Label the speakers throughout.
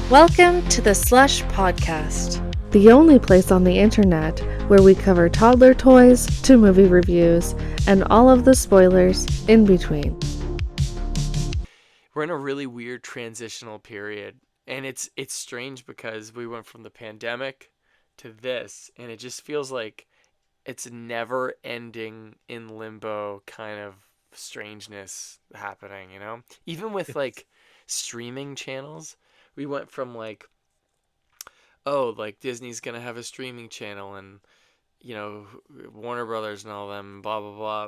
Speaker 1: Welcome to the SLUSH podcast, the only place on the internet where we cover toddler toys to movie reviews and all of the spoilers in between.
Speaker 2: We're in a really weird transitional period, and it's strange because we went from the pandemic to this, and it just feels like it's never ending in limbo kind of strangeness happening, you know? Even with
Speaker 3: It's
Speaker 2: like streaming channels, we went from like, oh, like Disney's gonna have a streaming channel and Warner Brothers and all them, blah blah blah,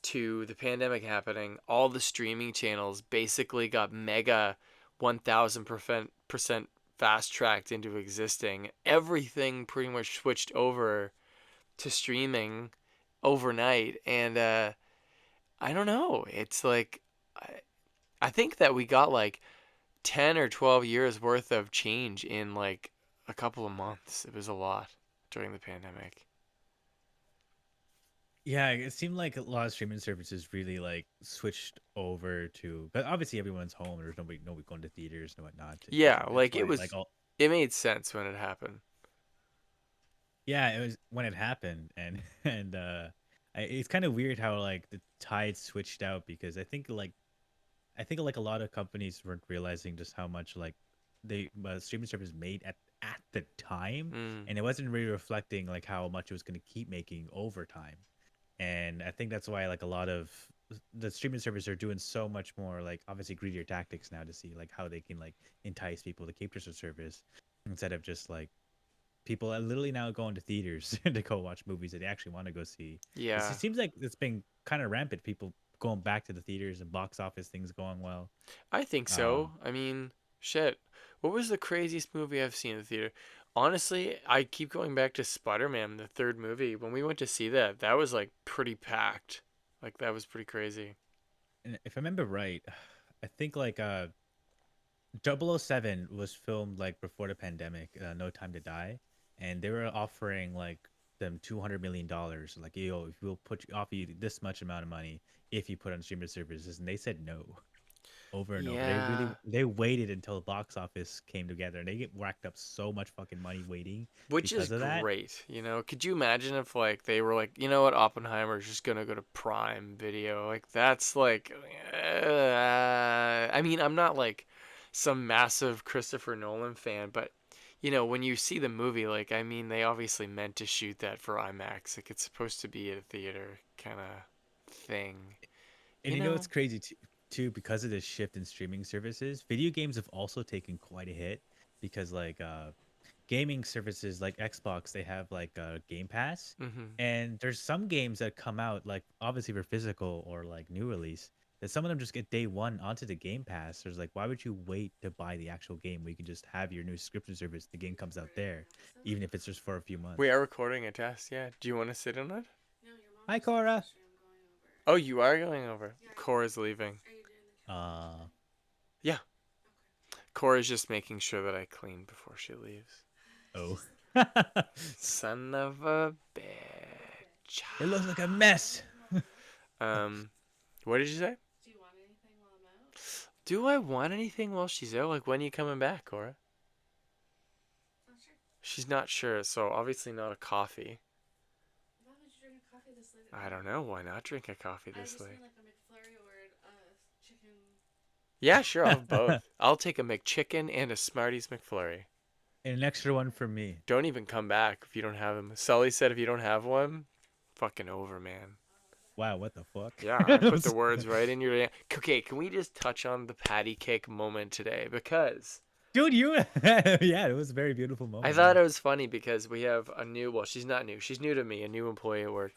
Speaker 2: to the pandemic happening, all the streaming channels basically got mega 1000% fast tracked into existing. Everything pretty much switched over to streaming overnight, and I don't know. It's like I think that we got like 10 or 12 years worth of change in like a couple of months. It was a lot during the pandemic.
Speaker 3: yeah, it seemed like a lot of streaming services really like switched over to, but obviously everyone's home. There's nobody going to theaters and whatnot.
Speaker 2: Yeah,
Speaker 3: That's
Speaker 2: like
Speaker 3: why like all
Speaker 2: it made sense when it happened.
Speaker 3: yeah, it was when it happened, and it's kind of weird how like the tide switched out because I think like a lot of companies weren't realizing just how much like they streaming service made at the time,
Speaker 2: Mm.
Speaker 3: and it wasn't really reflecting like how much it was going to keep making over time. And I think that's why like a lot of the streaming services are doing so much more like obviously greedier tactics now to see like how they can like entice people to keep their service instead of just like people are literally now going to theaters to go watch movies that they actually want to go see. It
Speaker 2: Yeah,
Speaker 3: seems like it's been kind of rampant. People going back to the theaters and box office things going well.
Speaker 2: I think so.
Speaker 3: Um,
Speaker 2: I mean, shit. What was the craziest movie I've seen in the theater? Honestly, I keep going back to Spider-Man, the third movie. When we went to see that, that was like pretty packed. Like that was pretty crazy.
Speaker 3: and if I remember right, I think like 007 was filmed like before the pandemic, No Time to Die, and they were offering like them $200 million, like yo, if we'll offer you this much amount of money if you put on streaming services, and they said no over and over.
Speaker 2: Yeah.
Speaker 3: They waited until the box office came together, and they get racked up so much fucking money waiting
Speaker 2: Which is
Speaker 3: because of that.
Speaker 2: great, Could you imagine if like they were like, you know what, Oppenheimer's just gonna go to Prime Video? Like that's like, I mean, I'm not like some massive Christopher Nolan fan, but when you see the movie, like, I mean, they obviously meant to shoot that for IMAX. Like it's supposed to be a theater kind of thing,
Speaker 3: And
Speaker 2: you
Speaker 3: you know
Speaker 2: know?
Speaker 3: it's crazy too because of this shift in streaming services. Video games have also taken quite a hit because like gaming services like Xbox, they have like a Game Pass,
Speaker 2: Mm-hmm.
Speaker 3: and there's some games that come out like obviously for physical or like new release that some of them just get day one onto the Game Pass. There's like, why would you wait to buy the actual game when you can just have your new subscription service? The game comes out there, even if it's just for a few
Speaker 2: We
Speaker 3: months.
Speaker 2: are recording a test, yeah. Do you want to sit on it?
Speaker 3: Hi, Cora.
Speaker 2: Oh, you are going over. Cora's leaving.
Speaker 3: Uh
Speaker 2: Yeah. Cora's just making sure that I clean before she leaves.
Speaker 3: oh,
Speaker 2: Son of a bitch.
Speaker 3: it looks like a mess.
Speaker 2: Um, what did you say? Do I want anything while she's out? Like, when are you coming back, Cora? She's not sure, so obviously not a coffee. I don't know. Why not drink a coffee this late? Yeah, sure. I'll have both. I'll take a McChicken and a Smarties McFlurry.
Speaker 3: And an extra one for me.
Speaker 2: Don't even come back if you don't have them. Sully said if you don't have one, fucking over, man.
Speaker 3: Wow, what the fuck?
Speaker 2: Yeah, I put the words right in your. Okay, can we just touch on the patty cake moment today? Because
Speaker 3: Dude, you yeah, it was a very beautiful
Speaker 2: I
Speaker 3: moment.
Speaker 2: thought
Speaker 3: Yeah.
Speaker 2: it was funny because we have a new. Well, she's not new. She's new to me. A new employee at work.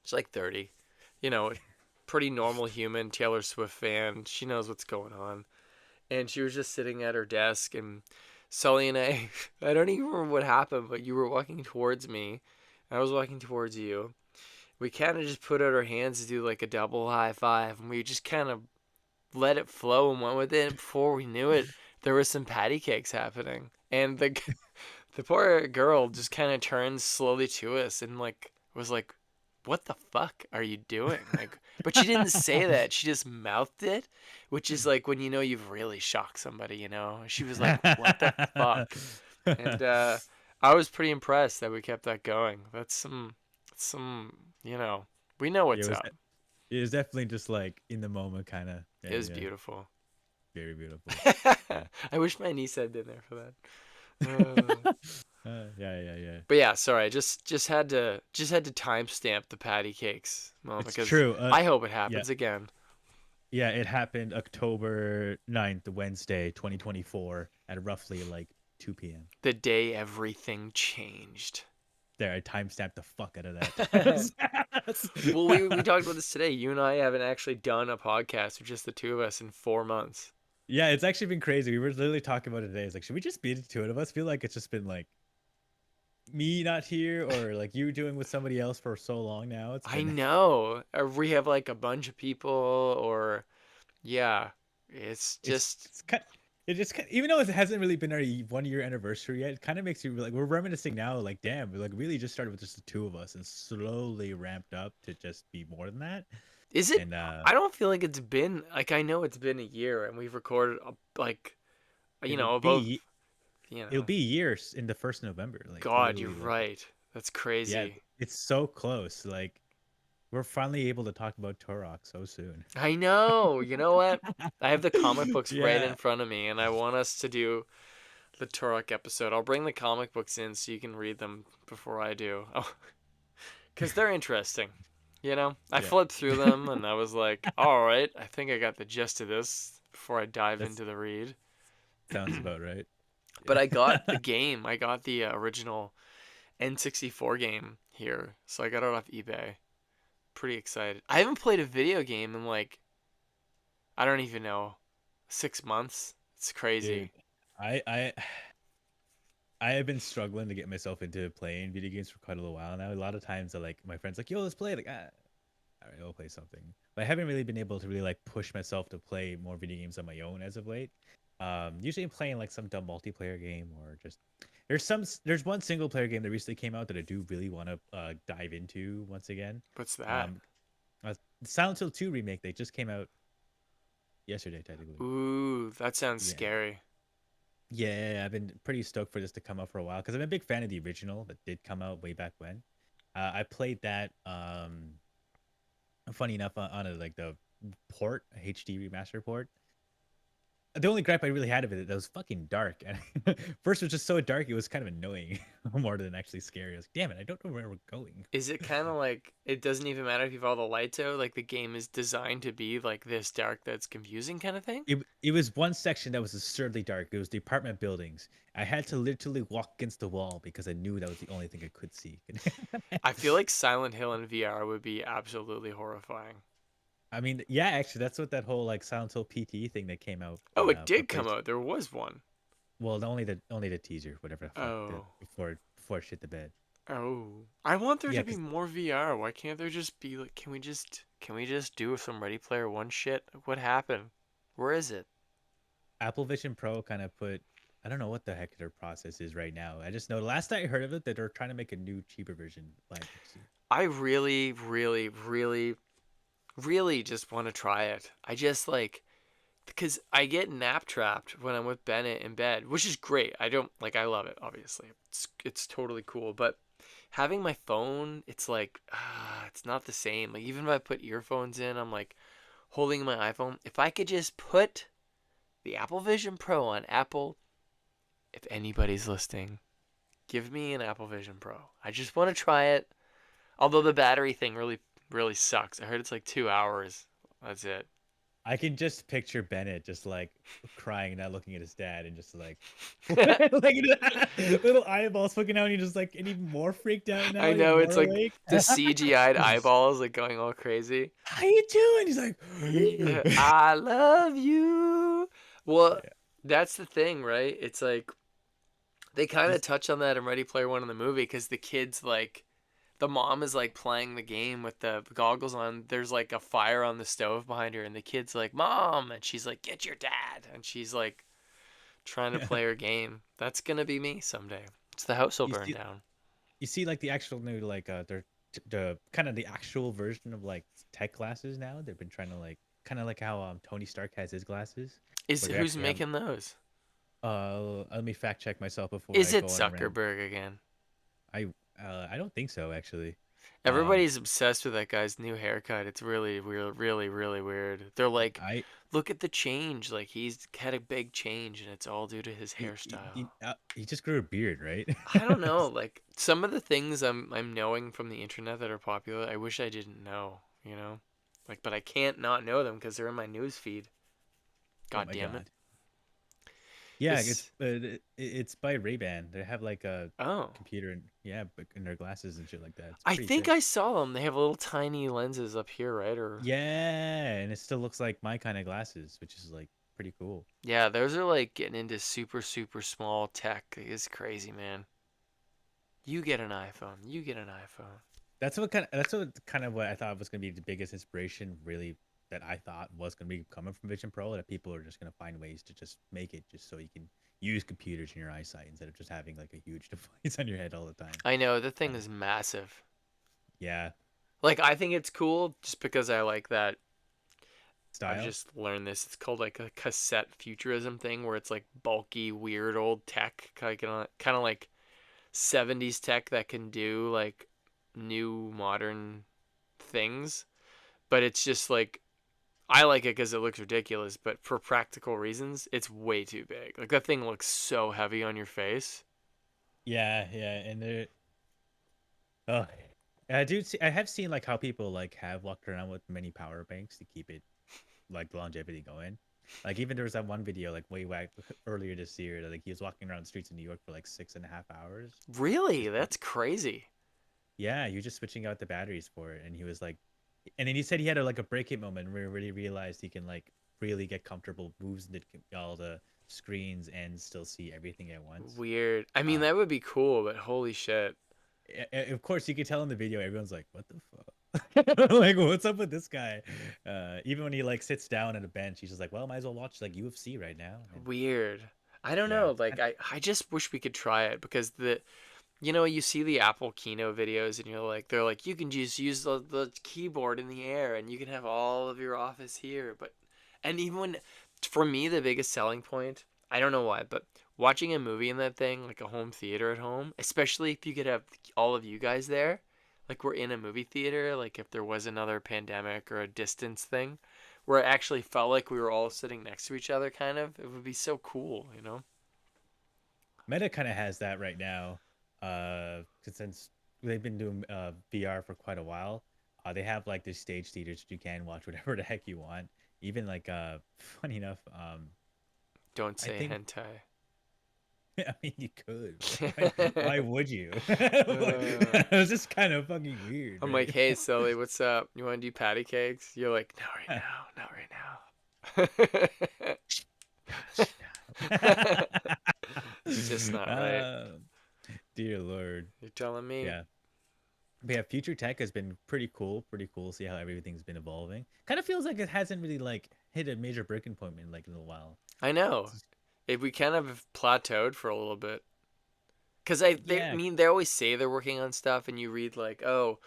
Speaker 2: She's like 30. You know, pretty normal human. Taylor Swift fan. She knows what's going on. And she was just sitting at her desk, and Sully and I. I don't even remember what happened, but you were walking towards me. I was walking towards you. We kind of just put out our hands to do like a double high five, and we just kind of let it flow and went with it. And before we knew it, there was some patty cakes happening, and the poor girl just kind of turned slowly to us and like was like, what the fuck are you doing? Like, but she didn't say that. She just mouthed it, which is like when you know you've really shocked somebody, you know? She was like, what the fuck? And I was pretty impressed that we kept that going. That's some, you know, we know
Speaker 3: Yeah,
Speaker 2: what's up.
Speaker 3: it was definitely just like in the moment, kind of.
Speaker 2: It
Speaker 3: Yeah,
Speaker 2: was
Speaker 3: yeah,
Speaker 2: beautiful.
Speaker 3: very beautiful.
Speaker 2: I wish my niece had been there for that.
Speaker 3: Yeah, yeah, yeah.
Speaker 2: But yeah, sorry, just had to timestamp the patty cakes moment
Speaker 3: It's
Speaker 2: because
Speaker 3: true.
Speaker 2: I hope it
Speaker 3: Yeah,
Speaker 2: happens again.
Speaker 3: yeah. It happened October 9th, Wednesday, 2024, at roughly like 2 p.m.
Speaker 2: The day everything changed.
Speaker 3: There, I timestamped the fuck out of
Speaker 2: Well, we
Speaker 3: that.
Speaker 2: talked about this today. You and I haven't actually done a podcast with just the two of us in 4 months.
Speaker 3: Yeah, it's actually been crazy. We were literally talking about it today. It's like, should we just be the two of us? Feel like it's just been like me not here, or like you doing with somebody else for so long now. It's
Speaker 2: I
Speaker 3: been
Speaker 2: know. Or we have like a bunch of people, or yeah, it's just
Speaker 3: it's kind it just even though it hasn't really been our 1 year anniversary yet, it kind of makes you like we're reminiscing now. Like, damn, we like really just started with just the two of us and slowly ramped up to just be more than that.
Speaker 2: is it?
Speaker 3: And
Speaker 2: I don't feel like it's been like I know it's been a year and we've recorded like
Speaker 3: it'll
Speaker 2: above
Speaker 3: be
Speaker 2: you
Speaker 3: it'll
Speaker 2: know.
Speaker 3: be years in the first November. Like
Speaker 2: God, you're
Speaker 3: literally, like
Speaker 2: right. That's
Speaker 3: yeah,
Speaker 2: crazy.
Speaker 3: it's so close. Like we're finally able to talk about Turok so soon.
Speaker 2: I know. You know what? I have the comic books right in
Speaker 3: Yeah.
Speaker 2: front of me, and I want us to do the Turok episode. I'll bring the comic books in so you can read them before I do. Oh, because they're interesting. You know, I
Speaker 3: Yeah.
Speaker 2: flipped through them and I was like, all right, I think I got the gist of this before I dive
Speaker 3: That
Speaker 2: into the read.
Speaker 3: sounds about right.
Speaker 2: But I got the game. I got the original N64 game here. So I got it off eBay. Pretty excited. I haven't played a video game in like, I don't even know, 6 months. It's
Speaker 3: Dude,
Speaker 2: crazy.
Speaker 3: I I I have been struggling to get myself into playing video games for quite a little while now. A lot of times, I like my friends like, "Yo, let's play." Like, all right, I'll play something. But I haven't really been able to really like push myself to play more video games on my own as of late. Usually I'm playing like some dumb multiplayer game or just there's one single player game that recently came out that I do really want to dive into once again.
Speaker 2: What's that?
Speaker 3: Um, Silent Hill 2 remake. They just came out yesterday, technically.
Speaker 2: Ooh, that sounds
Speaker 3: Yeah.
Speaker 2: scary.
Speaker 3: Yeah, I've been pretty stoked for this to come out for a while because I'm a big fan of the original that did come out way back when. I played that. Funny enough, on a, like the port, HD remaster port. The only gripe I really had of it that was fucking dark. And first, it was just so dark, it was kind of annoying more than actually scary. I was like, damn it, I don't know where we're going.
Speaker 2: Is it kind of like it doesn't even matter if you have all the lights out? Like the game is designed to be like this dark that's confusing kind of thing?
Speaker 3: It was one section that was absurdly dark. It was the apartment buildings. I had to literally walk against the wall because I knew that was the only thing I could see.
Speaker 2: I feel like Silent Hill in VR would be absolutely horrifying.
Speaker 3: I mean, yeah, actually, that's what that whole like Silent Hill PT thing that came out
Speaker 2: Oh, it
Speaker 3: for
Speaker 2: did come
Speaker 3: place.
Speaker 2: out. There was one.
Speaker 3: Well, only the teaser, whatever the fuck,
Speaker 2: Oh.
Speaker 3: before it shit the bed.
Speaker 2: Oh. I want there
Speaker 3: Yeah,
Speaker 2: to be
Speaker 3: because
Speaker 2: more VR. Why can't there just be like can we just do some Ready Player One shit? Like, what happened? Where is it?
Speaker 3: Apple Vision Pro kind of put. I don't know what the heck their process is right now. I just know the last I heard of it that they're trying to make a new cheaper version by next year.
Speaker 2: I really, really, really, really just want to try it. I just like because I get nap trapped when I'm with Bennett in bed, which is great. I don't like I love it, obviously. It's totally cool, but having my phone, it's like it's not the same. Like even if I put earphones in, I'm like holding my iPhone. If I could just put the Apple Vision Pro on Apple, if anybody's listening, give me an Apple Vision Pro. I just want to try it. Although the battery thing really really sucks. I heard it's like 2 hours. That's it.
Speaker 3: I can just picture Bennett just like crying, not looking at his dad, and just like, like little eyeballs poking out, and you're just like, and even more freaked out now,
Speaker 2: I
Speaker 3: even
Speaker 2: know
Speaker 3: more
Speaker 2: it's like
Speaker 3: awake.
Speaker 2: the CGI'd eyeballs like going all crazy.
Speaker 3: How you doing? He's like,
Speaker 2: I love you. Well,
Speaker 3: yeah.
Speaker 2: that's the thing, right? It's like they kind of
Speaker 3: He's,
Speaker 2: touch on that in Ready Player One in the movie because the kids like the mom is like playing the game with the goggles on. There's like a fire on the stove behind her, and the kid's like, "Mom," and she's like, "Get your dad," and she's like trying to play her game. That's gonna be me someday. It's the house will
Speaker 3: you
Speaker 2: burn
Speaker 3: see,
Speaker 2: down.
Speaker 3: you see, like the actual new, like they're the kind of the actual version of like tech glasses now. They've been trying to like kind of like how Tony Stark has his glasses,
Speaker 2: Is
Speaker 3: where they
Speaker 2: who's
Speaker 3: actually have.
Speaker 2: making those?
Speaker 3: Let me fact check myself before
Speaker 2: Is
Speaker 3: I
Speaker 2: it
Speaker 3: go on a rant.
Speaker 2: Zuckerberg again?
Speaker 3: I I don't think so actually. Um,
Speaker 2: Everybody's obsessed with that guy's new haircut. It's really, really, really, really weird. They're like,
Speaker 3: I
Speaker 2: look at the change. Like he's had a big change, and it's all due to his hairstyle.
Speaker 3: he just grew a beard, right?
Speaker 2: I don't know. Like some of the things I'm knowing from the internet that are popular, I wish I didn't know. You know, like, but I can't not know them because they're in my news feed.
Speaker 3: Oh
Speaker 2: God
Speaker 3: my
Speaker 2: damn it!
Speaker 3: god. Yeah,
Speaker 2: This.
Speaker 3: it's by Ray-Ban. They have like a
Speaker 2: Oh,
Speaker 3: computer and yeah, but in their glasses and shit like that. It's
Speaker 2: I
Speaker 3: pretty
Speaker 2: think
Speaker 3: sick.
Speaker 2: I saw them. They have little tiny lenses up here, right? Or
Speaker 3: Yeah, and it still looks like my kind of glasses, which is like pretty cool.
Speaker 2: yeah, those are like getting into super, super small tech. It's crazy, man. You get an iPhone. You get an iPhone.
Speaker 3: That's what I thought was gonna be the biggest inspiration, really, that I thought was gonna be coming from Vision Pro. That people are just gonna find ways to just make it just so you can use computers in your eyesight instead of just having like a huge device on your head all the time.
Speaker 2: I know the thing
Speaker 3: Um,
Speaker 2: is massive.
Speaker 3: yeah,
Speaker 2: Like I think it's cool just because I like that. I've
Speaker 3: style.
Speaker 2: just learned this. It's called like a cassette futurism thing where it's like bulky, weird old tech, kind of like 70s tech that can do like new modern things. But it's just like I like it because it looks ridiculous, but for practical reasons, it's way too big. Like that thing looks so heavy on your face.
Speaker 3: Yeah, yeah, and they're oh, I do see. I have seen like how people like have walked around with many power banks to keep it like the longevity going. Like even there was that one video like way back earlier this year that like he was walking around the streets in New York for like 6.5 hours.
Speaker 2: Really?
Speaker 3: Just
Speaker 2: That's crazy.
Speaker 3: yeah, he was just switching out the batteries for it, and he was like, and then he said he had like a break it moment where he really realized he can like really get comfortable moves into all the screens and still see everything at once.
Speaker 2: Weird. I mean,
Speaker 3: Uh,
Speaker 2: that would be cool, but holy shit.
Speaker 3: of course, you could tell in the video, everyone's like, "What the fuck? Like, what's up with this guy?" Even when he like sits down at a bench, he's just like, "Well, might as well watch like UFC right now." And
Speaker 2: Weird. I don't
Speaker 3: yeah,
Speaker 2: know. Like I just wish we could try it because you see the Apple Keynote videos and you're like they're like you can just use the keyboard in the air and you can have all of your office here. But and even when for me the biggest selling point, I don't know why, but watching a movie in that thing like a home theater at home, especially if you could have all of you guys there, like we're in a movie theater, like if there was another pandemic or a distance thing, where it actually felt like we were all sitting next to each other, kind of, it would be so cool, you know?
Speaker 3: Meta kind of has that right now. 'Cause since they've been doing VR for quite a while, they have like these stage theaters that you can watch whatever the heck you want. Even like funny enough,
Speaker 2: Don't
Speaker 3: I
Speaker 2: say
Speaker 3: think
Speaker 2: hentai.
Speaker 3: I mean you could, but why would you? Like,
Speaker 2: Uh,
Speaker 3: it was just kind of fucking weird,
Speaker 2: I'm like,
Speaker 3: right?
Speaker 2: hey, Sully, what's up? You want to do patty cakes? You're like, not right now. It's just not right.
Speaker 3: uh, dear Lord.
Speaker 2: You're telling me?
Speaker 3: Yeah. But yeah, future tech has been pretty cool. Pretty cool. See how everything's been evolving. Kind of feels like it hasn't really like hit a major breaking point in like in a while.
Speaker 2: I know.
Speaker 3: It's
Speaker 2: If we kind of have plateaued for a little bit. Because I
Speaker 3: yeah,
Speaker 2: mean, they always say they're working on stuff, and you read like, oh,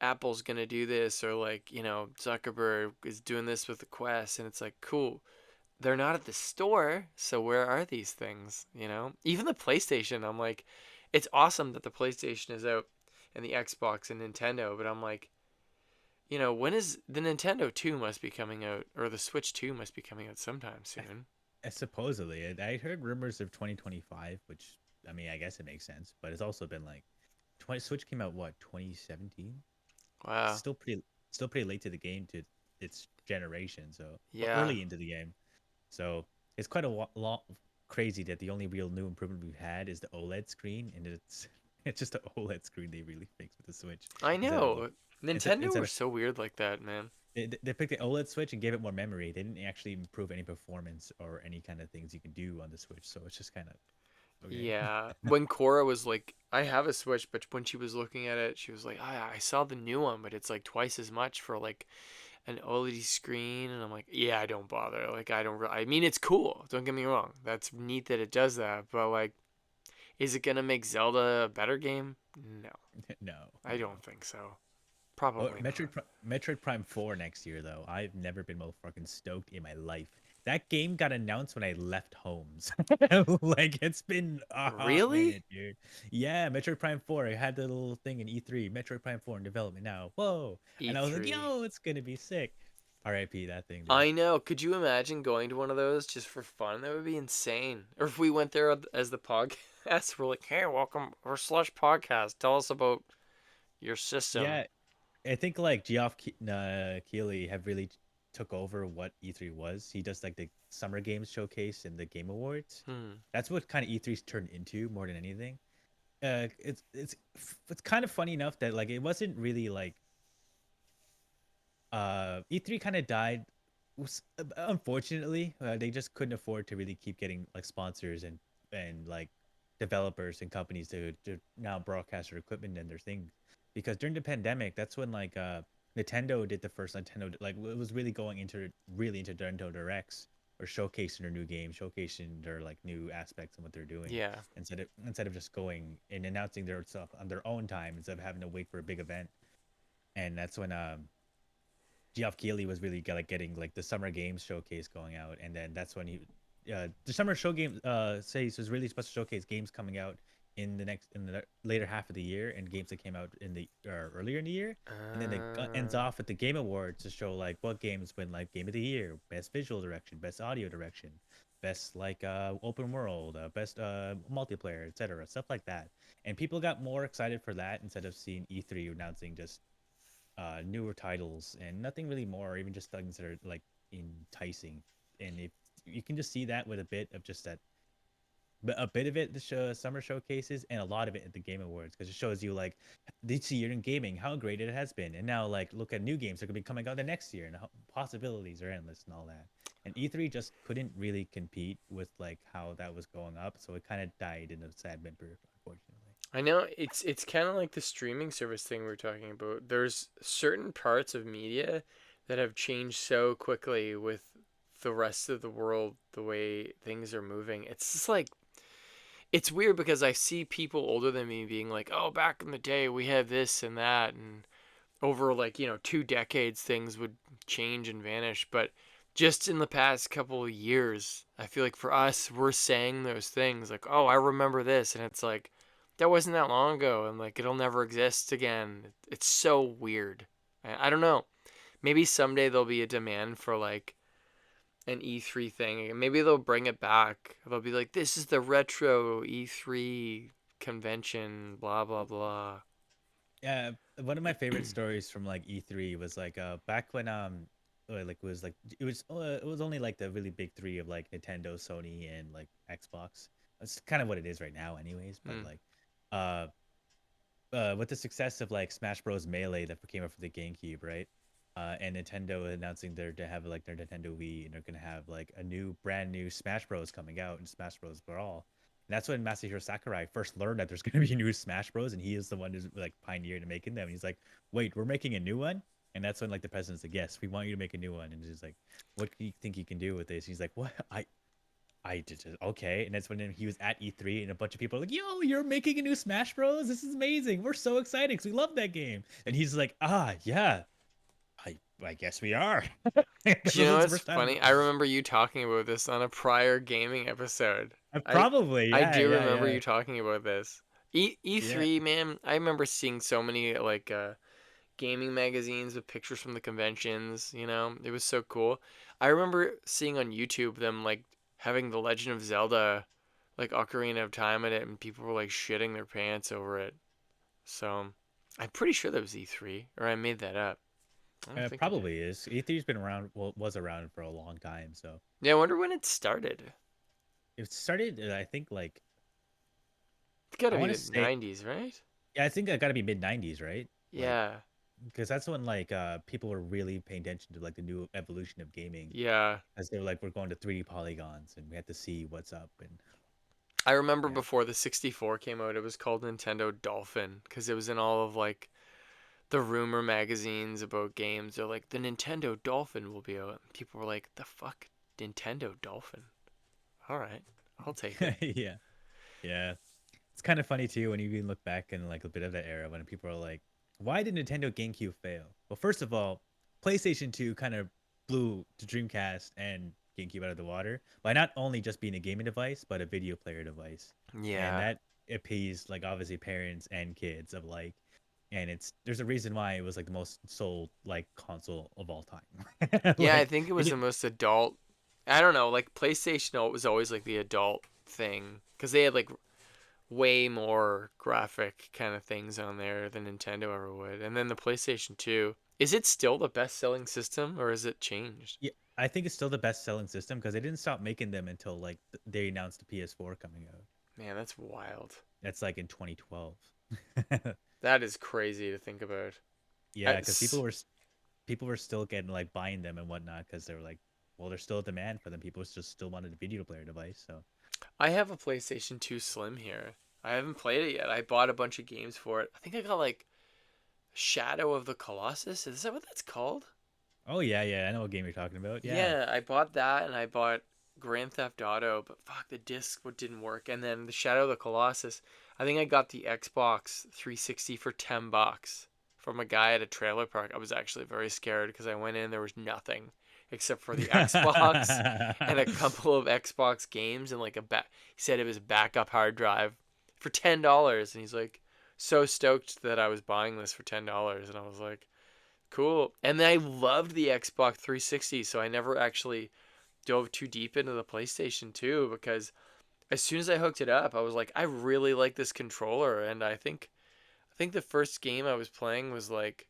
Speaker 2: Apple's gonna do this, or like, Zuckerberg is doing this with the Quest, and it's like, cool. They're not at the store, so where are these things? Even the PlayStation. I'm like, it's awesome that the PlayStation is out, and the Xbox and Nintendo, but I'm like, when is the Nintendo 2 must be coming out, or the Switch 2 must be coming out sometime soon.
Speaker 3: supposedly. I heard rumors of 2025, which I mean, I guess it makes sense. But it's also been like 20 Switch came out what 2017.
Speaker 2: Wow.
Speaker 3: Still pretty late to the game to its generation. So well,
Speaker 2: Yeah.
Speaker 3: early into the game. So it's quite a lot crazy that the only real new improvement we've had is the OLED screen, and it's it's just the OLED screen they really fixed with the Switch
Speaker 2: I
Speaker 3: instead of the
Speaker 2: know. Nintendo
Speaker 3: instead
Speaker 2: were
Speaker 3: of
Speaker 2: so weird like that, man.
Speaker 3: they picked the OLED Switch and gave it more memory. They didn't actually improve any performance or any kind of things you can do on the Switch. So it's just kind of okay.
Speaker 2: Yeah. When Cora was like, I have a Switch, but when she was looking at it, she was like, I saw the new one, but it's like twice as much for like an OLED screen. And I'm like, yeah, I don't bother. Like, I mean, it's cool. Don't get me wrong. That's neat that it does that. But like, is it going to make Zelda a better game? No,
Speaker 3: No,
Speaker 2: I
Speaker 3: no.
Speaker 2: don't think so.
Speaker 3: Oh,
Speaker 2: Probably not.
Speaker 3: Metroid Prime 4 next year though. I've never been more fucking stoked in my life. That game got announced when I left homes. Like it's been a hot
Speaker 2: Really?
Speaker 3: minute, dude. Yeah, Metroid Prime 4. I had the little thing in E3, Metroid Prime 4 in development now. Whoa. And I was like,
Speaker 2: E3.
Speaker 3: yo, it's gonna be sick. RIP that thing, dude.
Speaker 2: I know. Could you imagine going to one of those just for fun? That would be insane. Or if we went there as the podcast, we're like, "Hey, welcome, our Slush podcast. Tell us about your system."
Speaker 3: Yeah, I think like Keighley have really took over what E3 was. He does like the Summer Games Showcase and the Game Awards.
Speaker 2: Hmm.
Speaker 3: That's what kind of E3's turned into more than anything. It's kind of funny enough that like it wasn't really like E3 kind of died. Unfortunately, they just couldn't afford to really keep getting like sponsors and like developers and companies to now broadcast their equipment and their things because during the pandemic, that's when like Nintendo did the first Nintendo like it was really going into really into Nintendo Directs or showcasing their new games, showcasing their like new aspects and what they're doing
Speaker 2: Yeah.
Speaker 3: instead of just going and announcing their stuff on their own time instead of having to wait for a big event. And that's when Geoff Keighley was really like getting like the Summer Games Showcase going out, and then that's when the Summer Show Game says was really supposed to showcase games coming out in the later half of the year and games that came out in the earlier in the year, and then it ends
Speaker 2: Uh,
Speaker 3: off with the Game Awards to show like what games win like Game of the Year, best visual direction, best audio direction, best like open world, best multiplayer, etc. Stuff like that, and people got more excited for that instead of seeing E3 announcing just newer titles and nothing really more, or even just things that are like enticing. And if you can just see that with a bit of just that, but a bit of it the summer showcases and a lot of it at the Game Awards because it shows you like this year in gaming how great it has been, and now like look at new games that could be coming out the next year and how possibilities are endless and all that. And E3 just couldn't really compete with like how that was going up, so it kind of died in a sad whimper, unfortunately.
Speaker 2: I know it's kind of like the streaming service thing we were talking about. There's certain parts of media that have changed so quickly with the rest of the world, the way things are moving. It's just like it's weird because I see people older than me being like, "Oh, back in the day we had this and that," and over like 2 decades things would change and vanish. But just in the past couple of years, I feel like for us, we're saying those things like, "Oh, I remember this," and it's like that wasn't that long ago, and like it'll never exist again. It's so weird. I don't know. Maybe someday there'll be a demand for like an E3 thing. And maybe they'll bring it back. They'll be like, "This is the retro E3 convention, blah blah blah."
Speaker 3: Yeah, one of my favorite stories from like E3 was like back when like it was only like the really big three of like Nintendo, Sony, and like Xbox. That's kind of what it is right now, anyways. But
Speaker 2: Hmm.
Speaker 3: like, uh, with the success of like Smash Bros. Melee that came out for the GameCube, right? And Nintendo announcing to have like their Nintendo Wii, and they're gonna have like a brand new Smash Bros. Coming out and Smash Bros. Brawl. And that's when Masahiro Sakurai first learned that there's gonna be new Smash Bros. And he is the one who's like pioneered in making them. And he's like, "Wait, we're making a new one?" And that's when like the president's like, "Yes, we want you to make a new one." And he's like, "What do you think you can do with this?" He's like, "What? I did it. Okay." And that's when he was at E3 and a bunch of people are like, "Yo, you're making a new Smash Bros. This is amazing. We're so excited because we love that game." And he's like, "Ah, yeah, I guess we are." Because
Speaker 2: Do you
Speaker 3: this
Speaker 2: know
Speaker 3: is the
Speaker 2: what's
Speaker 3: first time.
Speaker 2: funny? I remember you talking about this on a prior gaming episode. I
Speaker 3: Probably,
Speaker 2: I
Speaker 3: yeah,
Speaker 2: do
Speaker 3: yeah,
Speaker 2: remember
Speaker 3: yeah,
Speaker 2: you talking about this.
Speaker 3: yeah.
Speaker 2: E3, man, I remember seeing so many like gaming magazines with pictures from the conventions, It was so cool. I remember seeing on YouTube them like having The Legend of Zelda like Ocarina of Time in it and people were like shitting their pants over it. So, I'm pretty sure that was E3 or I made that up. I don't think I did.
Speaker 3: Probably is. E3's been around, well, was around for a long time. So
Speaker 2: Yeah, I wonder when it started.
Speaker 3: it started, I think, like
Speaker 2: It's got
Speaker 3: I
Speaker 2: to be
Speaker 3: want to
Speaker 2: the
Speaker 3: say,
Speaker 2: 90s, right?
Speaker 3: yeah, I think that got to be mid '90s, right? Like,
Speaker 2: Yeah.
Speaker 3: because that's when like people were really paying attention to like the new evolution of gaming,
Speaker 2: Yeah.
Speaker 3: as they were like, we're going to 3D polygons, and we had to see what's up, and
Speaker 2: I remember
Speaker 3: yeah.
Speaker 2: before the 64 came out, it was called Nintendo Dolphin because it was in all of like the rumor magazines about games. They're like, the Nintendo Dolphin will be out. And people were like, the fuck? Nintendo Dolphin? All right. I'll take it.
Speaker 3: Yeah, yeah. It's kind of funny too when you even look back in like a bit of that era when people are like, why did Nintendo GameCube fail? Well, first of all, PlayStation 2 kind of blew the Dreamcast and GameCube out of the water by not only just being a gaming device, but a video player device. And
Speaker 2: Yeah.
Speaker 3: that appeased like obviously parents and kids of like, and there's a reason why it was like the most sold like console of all time.
Speaker 2: Yeah, I
Speaker 3: Like
Speaker 2: think it
Speaker 3: it
Speaker 2: was the
Speaker 3: did,
Speaker 2: most adult. I don't know, like PlayStation was always like the adult thing because they had like way more graphic kind of things on there than Nintendo ever would. And then the PlayStation 2, is it still the best-selling system or has it changed?
Speaker 3: yeah, I think it's still the best selling system because they didn't stop making them until like they announced the PS4 coming out.
Speaker 2: Man, that's wild.
Speaker 3: That's like in 2012.
Speaker 2: That is crazy to think about.
Speaker 3: Yeah, because
Speaker 2: It's,
Speaker 3: people were still getting like buying them and whatnot because they were like, well, there's still a demand for them. People just still wanted a video player device. So
Speaker 2: I have a PlayStation 2 Slim here. I haven't played it yet. I bought a bunch of games for it. I think I got like Shadow of the Colossus. Is that what that's called?
Speaker 3: oh yeah, I know what game you're talking about. Yeah,
Speaker 2: Yeah, I bought that and I bought Grand Theft Auto, but fuck, the disc didn't work. And then the Shadow of the Colossus. I think I got the Xbox 360 for $10 from a guy at a trailer park. I was actually very scared because I went in, there was nothing except for the Xbox and a couple of Xbox games and like he said it was a backup hard drive for $10 and he's like so stoked that I was buying this for $10 and I was like cool. And then I loved the Xbox 360, so I never actually dove too deep into the PlayStation 2 because as soon as I hooked it up, I was like, I really like this controller, and I think the first game I was playing was like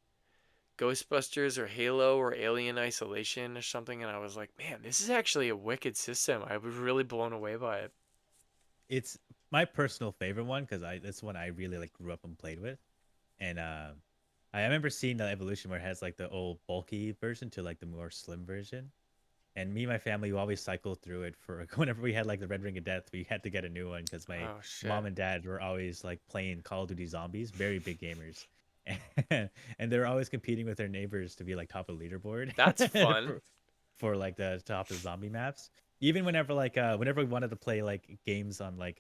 Speaker 2: Ghostbusters or Halo or Alien Isolation or something, and I was like, man, this is actually a wicked system. I was really blown away by it.
Speaker 3: it's my personal favorite one because I that's one I really like grew up and played with, and I remember seeing the evolution where it has like the old bulky version to like the more slim version. And me and my family we always cycled through it for whenever we had like the Red Ring of Death, we had to get a new one because my
Speaker 2: Oh shit.
Speaker 3: mom and dad were always like playing Call of Duty Zombies, very big gamers. And they're always competing with their neighbors to be like top of the leaderboard
Speaker 2: That's fun.
Speaker 3: for like the top of the zombie maps. Even whenever we wanted to play like games on like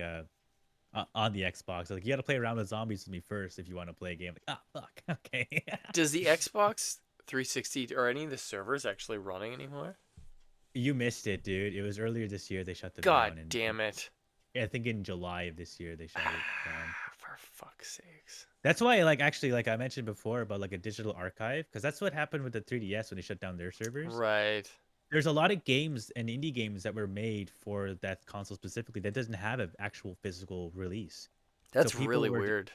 Speaker 3: on the Xbox, like you got to play around with zombies with me first if you want to play a game. Like, ah, fuck, okay.
Speaker 2: Does the Xbox 360 or any of the servers actually running anymore?
Speaker 3: You missed it, dude. It was earlier this year they shut them
Speaker 2: God
Speaker 3: down, and
Speaker 2: damn it.
Speaker 3: I think in July of this year they shut it down.
Speaker 2: For fuck's sakes.
Speaker 3: That's why, like, actually, like I mentioned before about like a digital archive, because that's what happened with the 3DS when they shut down their servers.
Speaker 2: Right.
Speaker 3: There's a lot of games and indie games that were made for that console specifically that doesn't have an actual physical release. So
Speaker 2: That's really weird.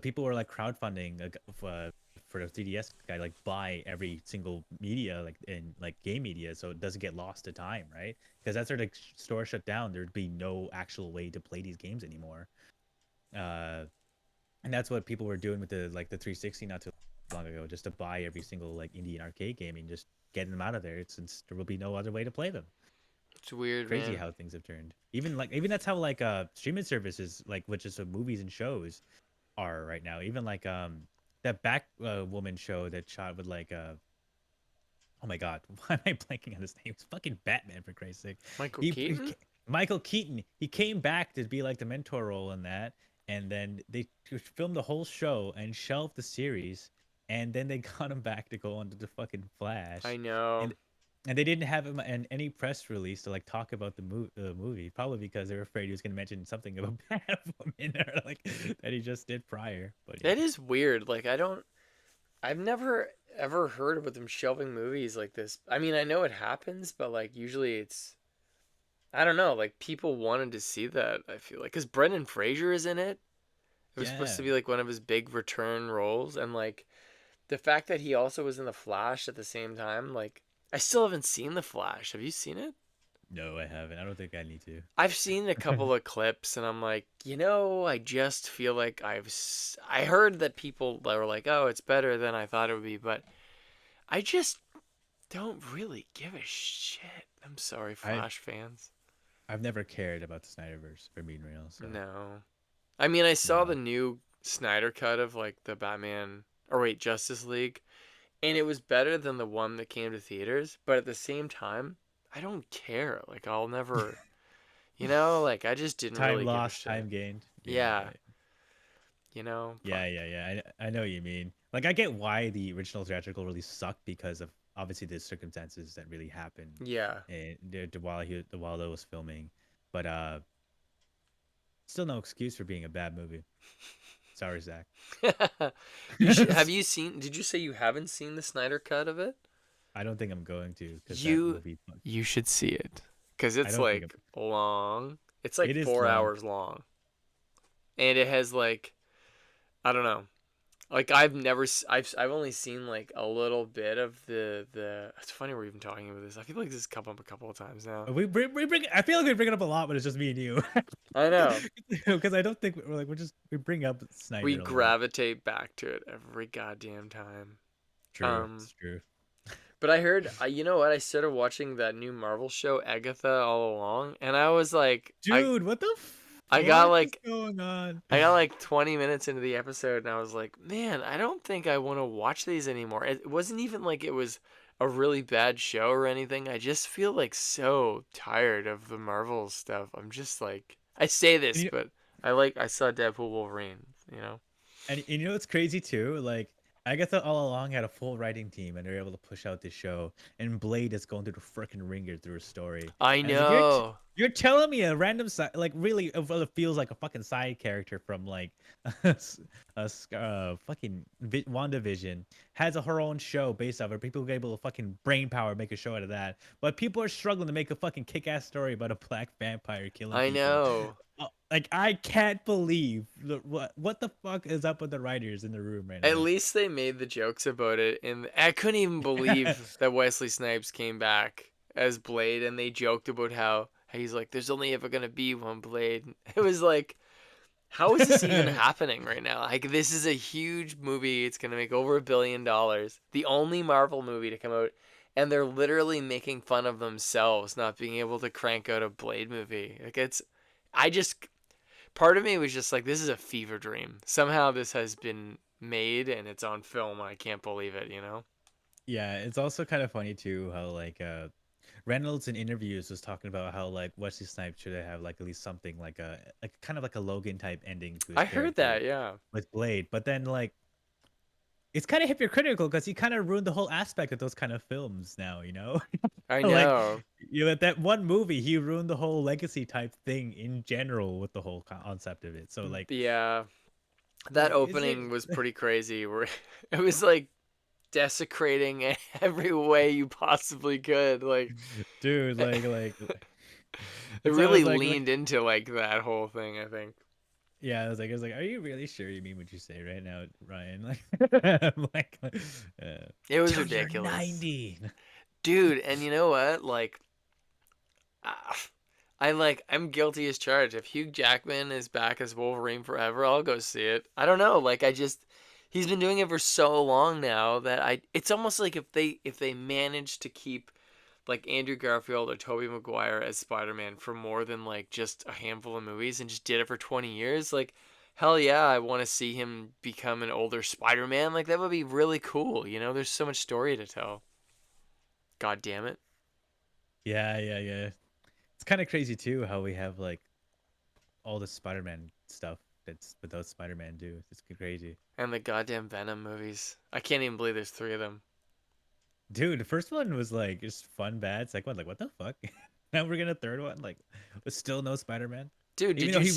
Speaker 3: people were like crowdfunding for the 3DS guy, like buy every single media, like in like game media, so it doesn't get lost to time, right? Because that's where the store shut down. There'd be no actual way to play these games anymore. Uh, and that's what people were doing with the 360 not too long ago, just to buy every single like indie and arcade game and just get them out of there, since there will be no other way to play them.
Speaker 2: It's weird,
Speaker 3: Crazy
Speaker 2: man.
Speaker 3: how things have turned. Even that's how like streaming services like which is movies and shows are right now. Even like that back woman show that shot with like oh my god, why am I blanking on his name? It's fucking Batman, for Christ's sake.
Speaker 2: Michael
Speaker 3: He
Speaker 2: Keaton?
Speaker 3: Michael Keaton. He came back to be like the mentor role in that, and then they filmed the whole show and shelved the series, and then they got him back to go onto the fucking Flash,
Speaker 2: I know.
Speaker 3: and and they didn't have him in any press release to like talk about the movie, probably because they were afraid he was going to mention something about Batwoman or like that he just did prior. But yeah,
Speaker 2: That is weird. Like, I've never ever heard about them shelving movies like this. I mean, I know it happens, but like, usually I don't know, like, people wanted to see that, I feel like. Because Brendan Fraser is in it. It was supposed
Speaker 3: yeah,
Speaker 2: to be like one of his big return roles. And like, the fact that he also was in The Flash at the same time, like, I still haven't seen The Flash. Have you seen it?
Speaker 3: no, I haven't. I don't think I need to.
Speaker 2: I've seen a couple of clips and I'm like, I just feel like I heard that people that were like, oh, it's better than I thought it would be, but I just don't really give a shit. I'm sorry,
Speaker 3: I
Speaker 2: Flash fans.
Speaker 3: I've never cared about the Snyderverse, for being real. So
Speaker 2: No. I mean, I saw the
Speaker 3: no,
Speaker 2: new Snyder cut of like the Batman, or wait, Justice League, and it was better than the one that came to theaters, but at the same time, I don't care. Like, I'll never, like, I just didn't
Speaker 3: time
Speaker 2: really give a
Speaker 3: lost,
Speaker 2: shit.
Speaker 3: time gained. Yeah,
Speaker 2: Yeah. you know.
Speaker 3: Yeah, yeah, yeah. I know what you mean. Like, I get why the original theatrical release sucked because of obviously the circumstances that really happened
Speaker 2: Yeah.
Speaker 3: while it was filming. But still no excuse for being a bad movie. Sorry, Zach.
Speaker 2: You should have you seen did you say you haven't seen the Snyder cut of it?
Speaker 3: I don't think I'm going to because that
Speaker 2: You
Speaker 3: movie.
Speaker 2: you should see it cuz
Speaker 3: I
Speaker 2: it's
Speaker 3: don't think
Speaker 2: like long. It's like
Speaker 3: it is
Speaker 2: 4
Speaker 3: long.
Speaker 2: hours long. And it has like I don't know. Like I've never I've only seen like a little bit of the it's funny we're even talking about this. I feel like this has come up a couple of times now.
Speaker 3: We bring. I feel like we bring it up a lot, but it's just me and you.
Speaker 2: I know.
Speaker 3: Because I don't think we bring up
Speaker 2: We
Speaker 3: Snyder a lot.
Speaker 2: gravitate back to it every goddamn time.
Speaker 3: True, it's true.
Speaker 2: But I heard, you know what? I started watching that new Marvel show, Agatha, all along, and I was like,
Speaker 3: Dude, what the
Speaker 2: I got
Speaker 3: fuck is
Speaker 2: like,
Speaker 3: going on?
Speaker 2: I got like 20 minutes into the episode, and I was like, man, I don't think I want to watch these anymore. It wasn't even like it was a really bad show or anything. I just feel like so tired of the Marvel stuff. I'm just like, I say
Speaker 3: And
Speaker 2: this,
Speaker 3: you,
Speaker 2: but I saw Deadpool Wolverine, you know?
Speaker 3: and you know what's crazy too? Like Agatha all along had a full writing team, and they're able to push out this show. And Blade is going through the freaking ringer through a story.
Speaker 2: I
Speaker 3: And it's like
Speaker 2: know.
Speaker 3: you're telling me a random side, like really, it feels like a fucking side character from like fucking WandaVision has her own show based off it. People get able to fucking brain power make a show out of that, but people are struggling to make a fucking kick-ass story about a black vampire killing
Speaker 2: I
Speaker 3: people.
Speaker 2: know.
Speaker 3: Like I can't believe what the fuck is up with the writers in the room right
Speaker 2: At
Speaker 3: now.
Speaker 2: least they made the jokes about it, and I couldn't even believe that Wesley Snipes came back as Blade, and they joked about how he's like, "There's only ever gonna be one Blade." It was like, how is this even happening right now? Like, this is a huge movie. It's gonna make over $1 billion. The only Marvel movie to come out, and they're literally making fun of themselves not being able to crank out a Blade movie. Like, I just part of me was just like, this is a fever dream. Somehow this has been made and it's on film. I can't believe it, you know?
Speaker 3: Yeah, it's also kind of funny too how like Reynolds in interviews was talking about how like Wesley Snipes should have like at least something like kind of like a Logan type ending to his
Speaker 2: I heard
Speaker 3: character
Speaker 2: that, yeah.
Speaker 3: with Blade, but then like it's kind of hypocritical because he kind of ruined the whole aspect of those kind of films now, you know?
Speaker 2: I
Speaker 3: Like
Speaker 2: know.
Speaker 3: you know, that one movie he ruined the whole legacy type thing in general with the whole concept of it. So
Speaker 2: Yeah. That
Speaker 3: like is it
Speaker 2: opening was pretty crazy where it was like desecrating every way you possibly could. Like
Speaker 3: dude
Speaker 2: it
Speaker 3: it's
Speaker 2: really
Speaker 3: always
Speaker 2: leaned into like that whole thing, I think.
Speaker 3: yeah, I was like, are you really sure you mean what you say right now, Ryan? Like, I'm like,
Speaker 2: It was
Speaker 3: till you're
Speaker 2: ridiculous.
Speaker 3: 90.
Speaker 2: Dude, and you know what? Like ah, I'm guilty as charged. If Hugh Jackman is back as Wolverine forever, I'll go see it. I don't know. Like he's been doing it for so long now that it's almost like if they managed to keep like Andrew Garfield or Tobey Maguire as Spider-Man for more than like just a handful of movies and just did it for 20 years, like hell yeah, I want to see him become an older Spider-Man. Like that would be really cool, you know? There's so much story to tell. God damn it.
Speaker 3: Yeah, yeah, yeah. It's kind of crazy too how we have like all the Spider-Man stuff that's without Spider-Man do. It's crazy.
Speaker 2: And the goddamn Venom movies. I can't even believe there's 3 of them.
Speaker 3: Dude, the first one was like just fun, bad. Second one, like what the fuck? Now we're getting a third one, like with still no Spider-Man.
Speaker 2: Dude,
Speaker 3: Even
Speaker 2: did
Speaker 3: though
Speaker 2: you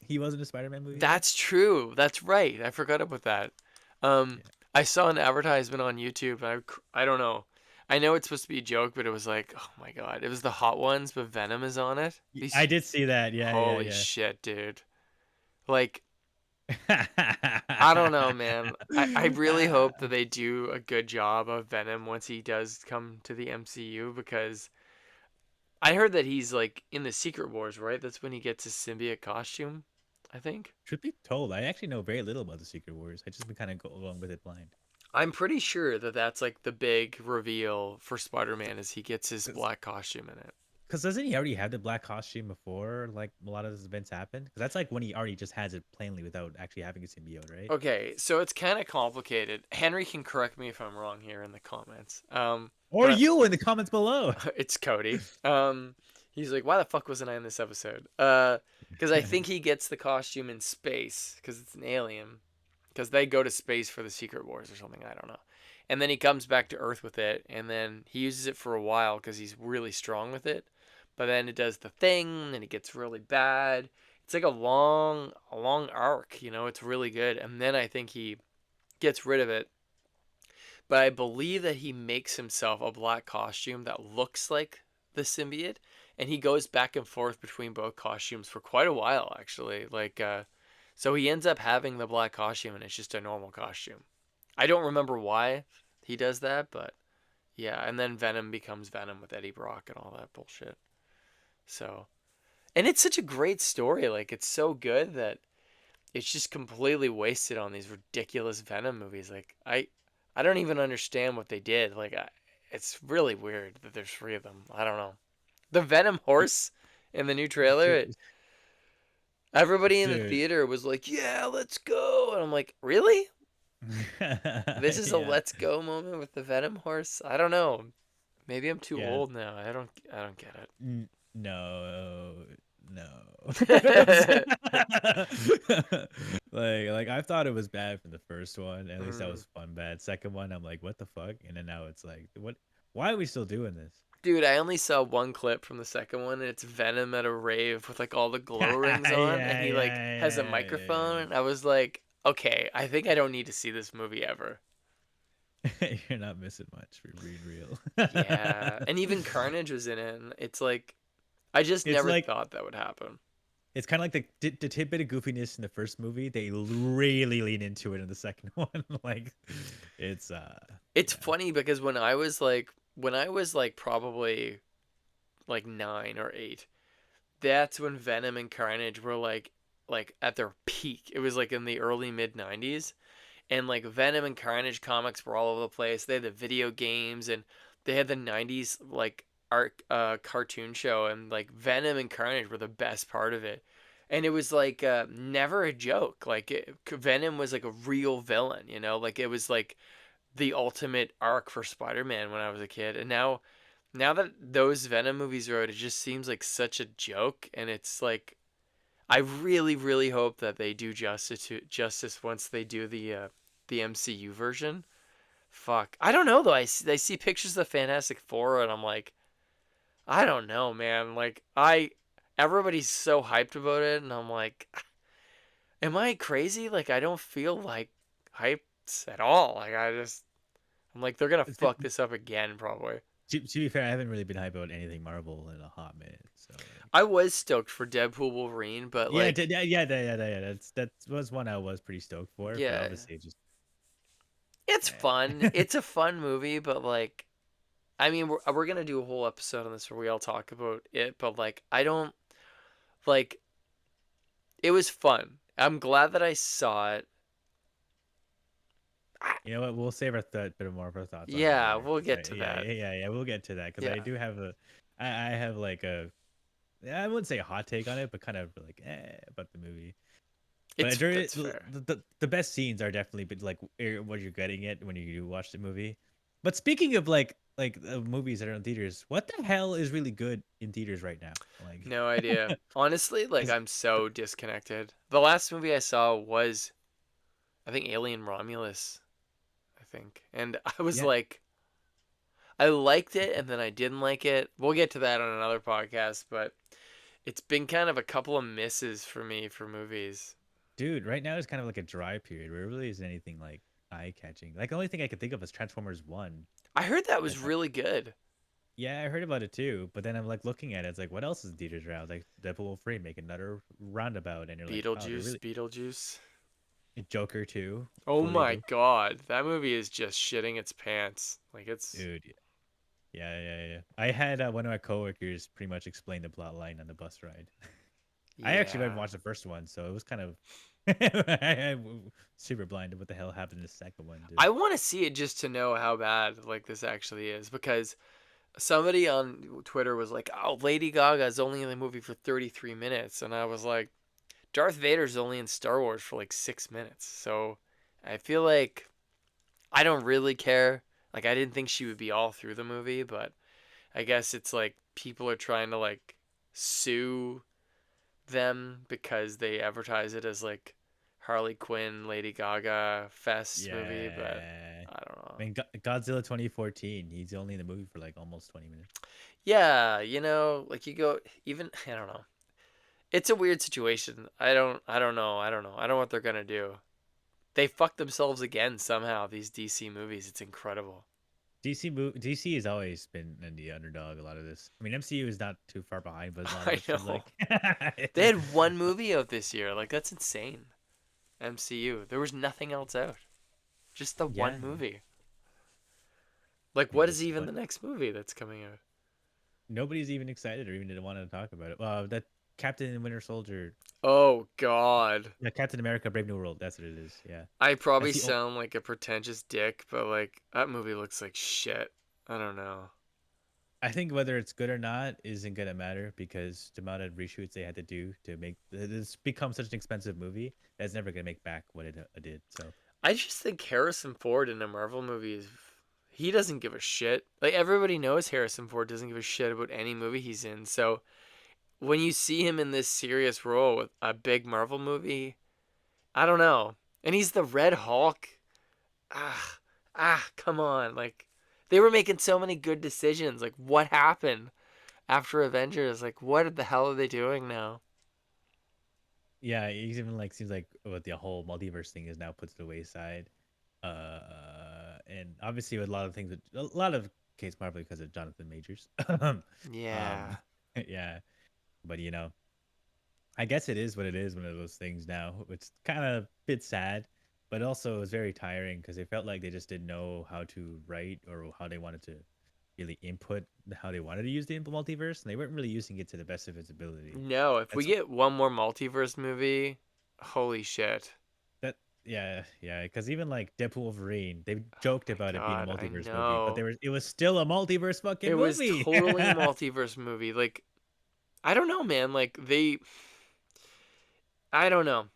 Speaker 3: he wasn't a Spider-Man movie yet.
Speaker 2: That's true. That's right. I forgot about that. Um,
Speaker 3: Yeah.
Speaker 2: I saw an advertisement on YouTube. I don't know. I know it's supposed to be a joke, but it was like, oh my god, it was the Hot Ones, but Venom is on it.
Speaker 3: I
Speaker 2: These,
Speaker 3: did see that. Yeah,
Speaker 2: holy
Speaker 3: yeah,
Speaker 2: shit, dude. Like, I don't know, man. I really
Speaker 3: yeah.
Speaker 2: hope that they do a good job of Venom once he does come to the MCU because I heard that he's like in the Secret Wars, right? That's when he gets his symbiote costume, I think.
Speaker 3: Truth be told, I actually know very little about the Secret Wars. I just been kind of go along with it blind.
Speaker 2: I'm pretty sure that that's like the big reveal for Spider-Man is he gets his
Speaker 3: Because
Speaker 2: black costume in it.
Speaker 3: doesn't he already have the black costume before like a lot of those events happen? Because that's like when he already just has it plainly without actually having a symbiote, right?
Speaker 2: Okay, so it's kind of complicated. Henry can correct me if I'm wrong here in the comments.
Speaker 3: Or
Speaker 2: But
Speaker 3: you in the comments below.
Speaker 2: it's Cody. He's like, why the fuck wasn't I in this episode? Because I think he gets the costume in space because it's an alien. Because they go to space for the Secret Wars or something. I don't know. And then he comes back to Earth with it, and then he uses it for a while because he's really strong with it. But then it does the thing, and it gets really bad. It's like a long arc. You know, it's really good. And then I think he gets rid of it. But I believe that he makes himself a black costume that looks like the symbiote, and he goes back and forth between both costumes for quite a while, actually. So he ends up having the black costume, and it's just a normal costume. I don't remember why he does that, but yeah. And then Venom becomes Venom with Eddie Brock and all that bullshit. So, and it's such a great story. Like, it's so good that it's just completely wasted on these ridiculous Venom movies. Like, I don't even understand what they did. It's really weird that there's three of them. I don't know. The Venom horse in the new trailer,
Speaker 3: Dude,
Speaker 2: everybody in the
Speaker 3: dude.
Speaker 2: theater was like, "Yeah, let's go," and I'm like, "Really? This is a
Speaker 3: Yeah.
Speaker 2: let's go moment with the Venom horse?" I don't know. Maybe I'm too
Speaker 3: Yeah.
Speaker 2: old now. I don't get
Speaker 3: No, no.
Speaker 2: it.
Speaker 3: Like I thought it was bad from the first one. At least that
Speaker 2: Mm.
Speaker 3: was fun bad. Second one, I'm like, what the fuck? And then now it's like, what? Why are we still doing this?
Speaker 2: Dude, I only saw one clip from the second one, and it's Venom at a rave with like all the glow rings
Speaker 3: Yeah,
Speaker 2: on, and
Speaker 3: yeah,
Speaker 2: he like has a
Speaker 3: yeah,
Speaker 2: microphone. And I was like, okay, I think I don't need to see this movie ever.
Speaker 3: yeah. You're not missing much for being real.
Speaker 2: Yeah, and even Carnage was in it, and it's like I just
Speaker 3: It's
Speaker 2: never
Speaker 3: like
Speaker 2: thought that would happen.
Speaker 3: it's kind of like the tidbit of goofiness in the first movie. They really lean into it in the second one. Like, it's
Speaker 2: It's
Speaker 3: yeah,
Speaker 2: funny because when I was like probably like 9 or 8, that's when Venom and Carnage were like at their peak. It was like in the early mid 90s. And like Venom and Carnage comics were all over the place. They had the video games and they had the 90s like art cartoon show, and like Venom and Carnage were the best part of it. And it was like never a joke. Venom was like a real villain, you know? Like it was like the ultimate arc for Spider-Man when I was a kid. And now that those Venom movies are out, it just seems like such a joke, and it's like I really, really hope that they do justice once they do the MCU version. Fuck, I don't know though. I see pictures of Fantastic Four, and I'm like, I don't know, man. Everybody's so hyped about it, and I'm like, am I crazy? Like, I don't feel like hyped at all. I'm like, they're gonna fuck this up again, probably.
Speaker 3: to be fair, I haven't really been hype about anything Marvel in a hot minute. So like,
Speaker 2: I was stoked for Deadpool Wolverine, but
Speaker 3: yeah,
Speaker 2: like,
Speaker 3: yeah. That was one I was pretty stoked for, but
Speaker 2: yeah,
Speaker 3: obviously it just
Speaker 2: it's fun.
Speaker 3: eh.
Speaker 2: It's a fun movie, but like, I mean, we're gonna do a whole episode on this where we all talk about it, but like, I don't like. It was fun. I'm glad that I saw it. I,
Speaker 3: You know what? We'll save our bit more of our thoughts on it
Speaker 2: yeah,
Speaker 3: later.
Speaker 2: we'll
Speaker 3: 'Cause
Speaker 2: get to that.
Speaker 3: yeah. We'll get to that because I
Speaker 2: Yeah,
Speaker 3: do have I have like I wouldn't say a hot take on it, but kind of like about the movie. But during
Speaker 2: that's fair.
Speaker 3: the best scenes are definitely like what you're getting at when you do watch the movie. But speaking of movies that are in theaters, what the hell is really good in theaters right now? Like,
Speaker 2: No idea. Honestly, like,
Speaker 3: 'cause
Speaker 2: I'm so disconnected. The last movie I saw was, I think, Alien Romulus. I think, and I was
Speaker 3: yeah,
Speaker 2: like, I liked it, and then I didn't like it. We'll get to that on another podcast, but it's been kind of a couple of misses for me for movies.
Speaker 3: dude, right now is kind of like a dry period where there really isn't anything like eye catching. Like the only thing I could think of is Transformers One.
Speaker 2: I heard that
Speaker 3: And
Speaker 2: was really good.
Speaker 3: yeah, I heard about it too. But then I'm like looking at it, it's like what else is in theaters around? Like Deadpool 3 make another roundabout, and you're like, wow, they're
Speaker 2: Beetlejuice,
Speaker 3: really
Speaker 2: Beetlejuice.
Speaker 3: Joker 2,
Speaker 2: Oh
Speaker 3: fully
Speaker 2: my
Speaker 3: booked.
Speaker 2: god, that movie is just shitting its pants. Like it's
Speaker 3: Dude, yeah. I had one of my coworkers pretty much explain the plot line on the bus ride. I actually
Speaker 2: yeah.
Speaker 3: haven't watched the first one, so it was kind of I'm super blind to what the hell happened in the second one, dude.
Speaker 2: I want to see it just to know how bad like this actually is, because somebody on Twitter was like, "Oh, Lady Gaga's only in the movie for 33 minutes." And I was like, Darth Vader's only in Star Wars for like 6 minutes. So, I feel like I don't really care. Like I didn't think she would be all through the movie, but I guess it's like people are trying to like sue them because they advertise it as like Harley Quinn, Lady Gaga fest movie, but
Speaker 3: Yeah.
Speaker 2: I don't know.
Speaker 3: I mean, Godzilla 2014. He's only in the movie for like almost 20 minutes.
Speaker 2: Yeah, you know, like you go even I don't know. It's a weird situation. I don't know. I don't know what they're gonna do. They fucked themselves again somehow. These DC movies, it's incredible.
Speaker 3: DC has always been in the underdog a lot of this. I mean, MCU is not too far behind, but a lot of
Speaker 2: I
Speaker 3: us feel
Speaker 2: know.
Speaker 3: like
Speaker 2: They had one movie out this year. Like that's insane. MCU. There was nothing else out. Just the
Speaker 3: yeah,
Speaker 2: one movie. Like
Speaker 3: yeah,
Speaker 2: what is
Speaker 3: it's
Speaker 2: even
Speaker 3: but
Speaker 2: the next movie that's coming out?
Speaker 3: nobody's even excited or even didn't want to talk about it. That Captain and Winter Soldier,
Speaker 2: Oh God.
Speaker 3: yeah, Captain America: Brave New World. That's what it is. Yeah,
Speaker 2: I probably
Speaker 3: that's the.
Speaker 2: sound like a pretentious dick, but like that movie looks like shit. I don't know.
Speaker 3: I think whether it's good or not isn't gonna matter because the amount of reshoots they had to do to make this become such an expensive movie that's never gonna make back what it did. So
Speaker 2: I just think Harrison Ford in a Marvel movie is he doesn't give a shit. Like everybody knows Harrison Ford doesn't give a shit about any movie he's in. So when you see him in this serious role with a big Marvel movie, I don't know. And he's the Red Hulk. Ah, come on. Like they were making so many good decisions. Like what happened after Avengers? Like what the hell are they doing now?
Speaker 3: yeah, he's even like seems like what the whole multiverse thing is now put to the wayside. And obviously with a lot of things, a lot of case probably because of Jonathan Majors.
Speaker 2: Yeah.
Speaker 3: Yeah, but I guess it is what it is. One of those things now, which kind of bit sad, but also it was very tiring because they felt like they just didn't know how to write or how they wanted to really input how they wanted to use the multiverse, and they weren't really using it to the best of its ability.
Speaker 2: No, if we
Speaker 3: That's
Speaker 2: get one more multiverse movie, holy shit.
Speaker 3: that. Yeah, yeah. Because even like Deadpool Wolverine, they
Speaker 2: Oh
Speaker 3: joked
Speaker 2: my
Speaker 3: about it being a
Speaker 2: god, I
Speaker 3: multiverse movie, but
Speaker 2: know.
Speaker 3: it was still a multiverse
Speaker 2: It
Speaker 3: fucking
Speaker 2: was
Speaker 3: movie.
Speaker 2: totally a multiverse movie. Like, I don't know, man. Like, I don't know.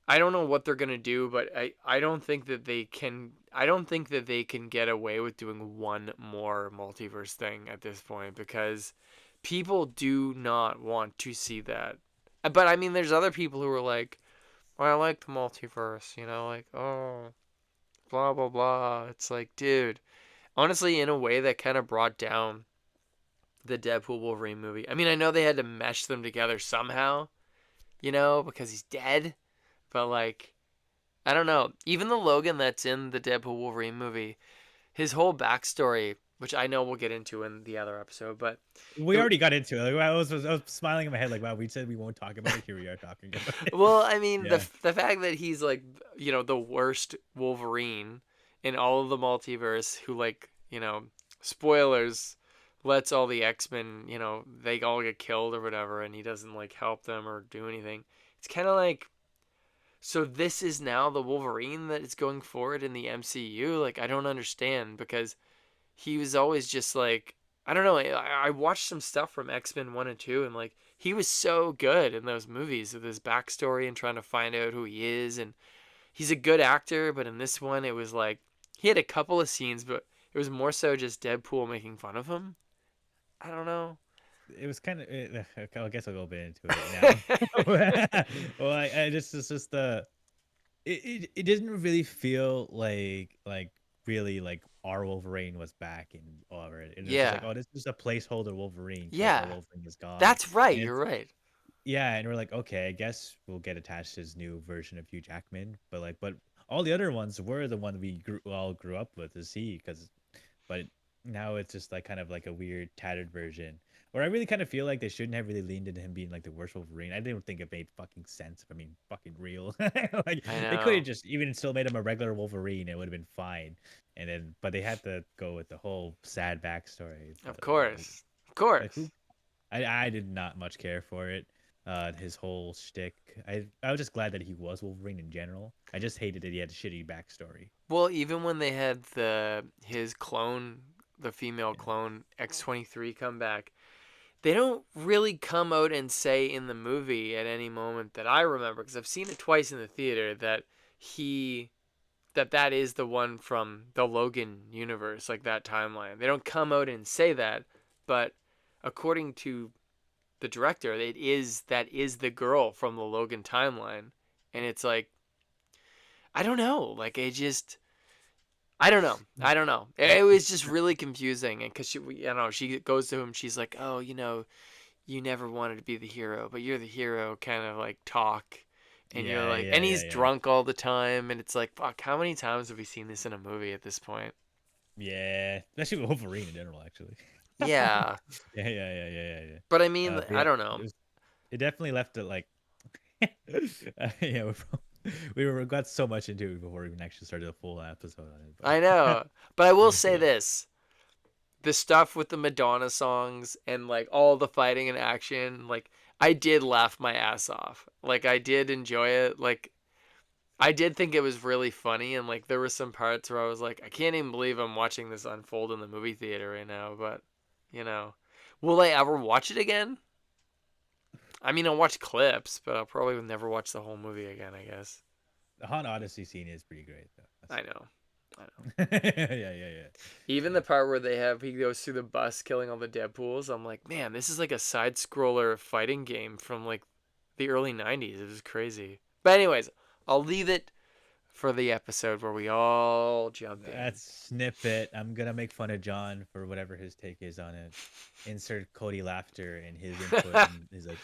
Speaker 2: I don't know what they're gonna do, but I don't think that they can. I don't think that they can get away with doing one more multiverse thing at this point because people do not want to see that. But I mean, there's other people who are like, well, I like the multiverse, you know, like, oh, blah, blah, blah. It's like, dude, honestly, in a way that kind of brought down the Deadpool Wolverine movie. I mean, I know they had to mesh them together somehow, you know, because he's dead, but like, I don't know. Even the Logan that's in the Deadpool Wolverine movie, his whole backstory, which I know we'll get into in the other episode, but
Speaker 3: We
Speaker 2: it,
Speaker 3: already got into it. Like, I was smiling in my head, like, wow, we said we won't talk about it. Here we are talking about it.
Speaker 2: well, I mean,
Speaker 3: Yeah.
Speaker 2: the fact that he's like, you know, the worst Wolverine in all of the multiverse, who like, you know, spoilers, lets all the X-Men, you know, they all get killed or whatever, and he doesn't like help them or do anything. It's kind of like, so this is now the Wolverine that is going forward in the MCU. Like, I don't understand because he was always just like, I don't know. I watched some stuff from X-Men 1 and 2, and like he was so good in those movies with his backstory and trying to find out who he is, and he's a good actor, but in this one it was like he had a couple of scenes, but it was more so just Deadpool making fun of him. I don't know.
Speaker 3: It was kind of. I guess I'll go a bit into it now. Well, I just it's just it didn't really feel like really like our Wolverine was back and over it. It was just like,
Speaker 2: Yeah.
Speaker 3: oh, this is a placeholder Wolverine because our
Speaker 2: Yeah.
Speaker 3: Wolverine is gone.
Speaker 2: That's right,
Speaker 3: And
Speaker 2: you're right.
Speaker 3: yeah, and we're like, okay, I guess we'll get attached to his new version of Hugh Jackman, but all the other ones were the one all grew up with to see because, but now it's just like kind of like a weird tattered version. Where I really kind of feel like they shouldn't have really leaned into him being like the worst Wolverine. I didn't think it made fucking sense. I mean, fucking real. Like
Speaker 2: I
Speaker 3: they could have
Speaker 2: know.
Speaker 3: just even still made him a regular Wolverine. It would have been fine. And then, but they had to go with the whole sad backstory.
Speaker 2: Of course. Of course.
Speaker 3: Who I did not much care for it. His whole shtick. I was just glad that he was Wolverine in general. I just hated that he had a shitty backstory.
Speaker 2: Well, even when they had his clone, the female clone X-23 come back, they don't really come out and say in the movie at any moment that I remember, because I've seen it twice in the theater, that he that is the one from the Logan universe, like that timeline. They don't come out and say that, but according to the director, that is the girl from the Logan timeline, and it's like, I don't know, like I don't know. I don't know. It was just really confusing, and because she goes to him, she's like, oh, you never wanted to be the hero, but you're the hero, kind of like talk, and you're
Speaker 3: Yeah,
Speaker 2: like,
Speaker 3: yeah,
Speaker 2: and
Speaker 3: yeah,
Speaker 2: he's
Speaker 3: yeah.
Speaker 2: drunk all the time, and it's like, fuck, how many times have we seen this in a movie at this point?
Speaker 3: Yeah, especially with Wolverine in general, actually.
Speaker 2: Yeah,
Speaker 3: Yeah, yeah, yeah, yeah, yeah,
Speaker 2: but I
Speaker 3: yeah.
Speaker 2: mean,
Speaker 3: But
Speaker 2: I
Speaker 3: yeah,
Speaker 2: don't know.
Speaker 3: it definitely left it like, yeah, we got so much into it before we even actually started a full episode on it.
Speaker 2: I
Speaker 3: But
Speaker 2: know, but I will say
Speaker 3: yeah,
Speaker 2: this: the stuff with the Madonna songs and like all the fighting and action, like I did laugh my ass off. Like I did enjoy it. Like I did think it was really funny, and like there were some parts where I was like, I can't even believe I'm watching this unfold in the movie theater right now. But you know, will I ever watch it again? I mean, I'll watch clips, but I'll probably never watch the whole movie again, I guess.
Speaker 3: the Han Odyssey scene is pretty great though.
Speaker 2: I know. I know.
Speaker 3: Yeah, yeah, yeah,
Speaker 2: Even
Speaker 3: yeah.
Speaker 2: the part where he goes through the bus killing all the Deadpools, I'm like, man, this is like a side scroller fighting game from like the early 90s. It was crazy. But anyways, I'll leave it for the episode where we all jump in.
Speaker 3: That snippet. I'm gonna make fun of John for whatever his take is on it. Insert Cody laughter and his input, and he's like,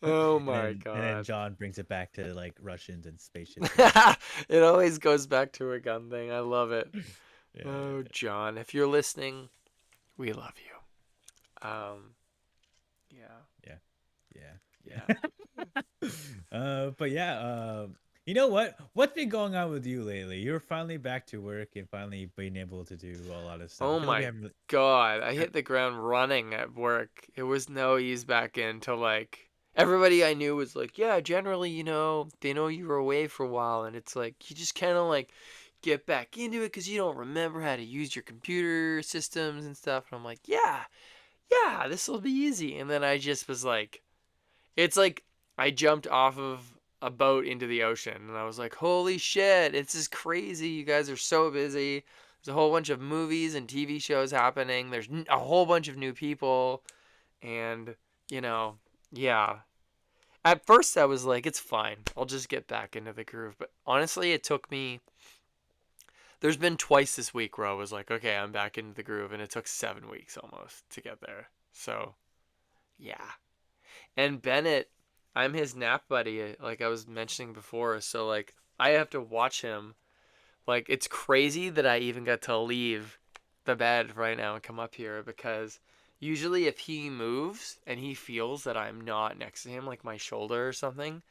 Speaker 2: Oh
Speaker 3: and
Speaker 2: my
Speaker 3: then
Speaker 2: god.
Speaker 3: John brings it back to like Russians and spaceships. And
Speaker 2: It always goes back to a gun thing. I love it.
Speaker 3: yeah,
Speaker 2: Oh, John, if you're listening, we love you. Yeah.
Speaker 3: yeah, yeah,
Speaker 2: Yeah.
Speaker 3: yeah. But yeah, you know what? What's been going on with you lately? You're finally back to work and finally being able to do a lot of stuff. I
Speaker 2: Oh
Speaker 3: feel like we
Speaker 2: my
Speaker 3: haven't.
Speaker 2: God. I hit the ground running at work. It was no ease back into like everybody I knew was like, yeah, generally, they know you were away for a while, and it's like you just kind of like get back into it because you don't remember how to use your computer systems and stuff. And I'm like, yeah, this will be easy. And then I just was like, it's like I jumped off of a boat into the ocean, and I was like, holy shit, it's just crazy. You guys are so busy. There's a whole bunch of movies and TV shows happening. There's a whole bunch of new people. And, you know, yeah. At first, I was like, it's fine. I'll just get back into the groove. But honestly, it took me. There's been twice this week where I was like, okay, I'm back into the groove. And it took 7 weeks almost to get there. So, yeah. And Bennett, I'm his nap buddy, like I was mentioning before. So, like, I have to watch him. Like, it's crazy that I even got to leave the bed right now and come up here because usually if he moves and he feels that I'm not next to him, like my shoulder or something,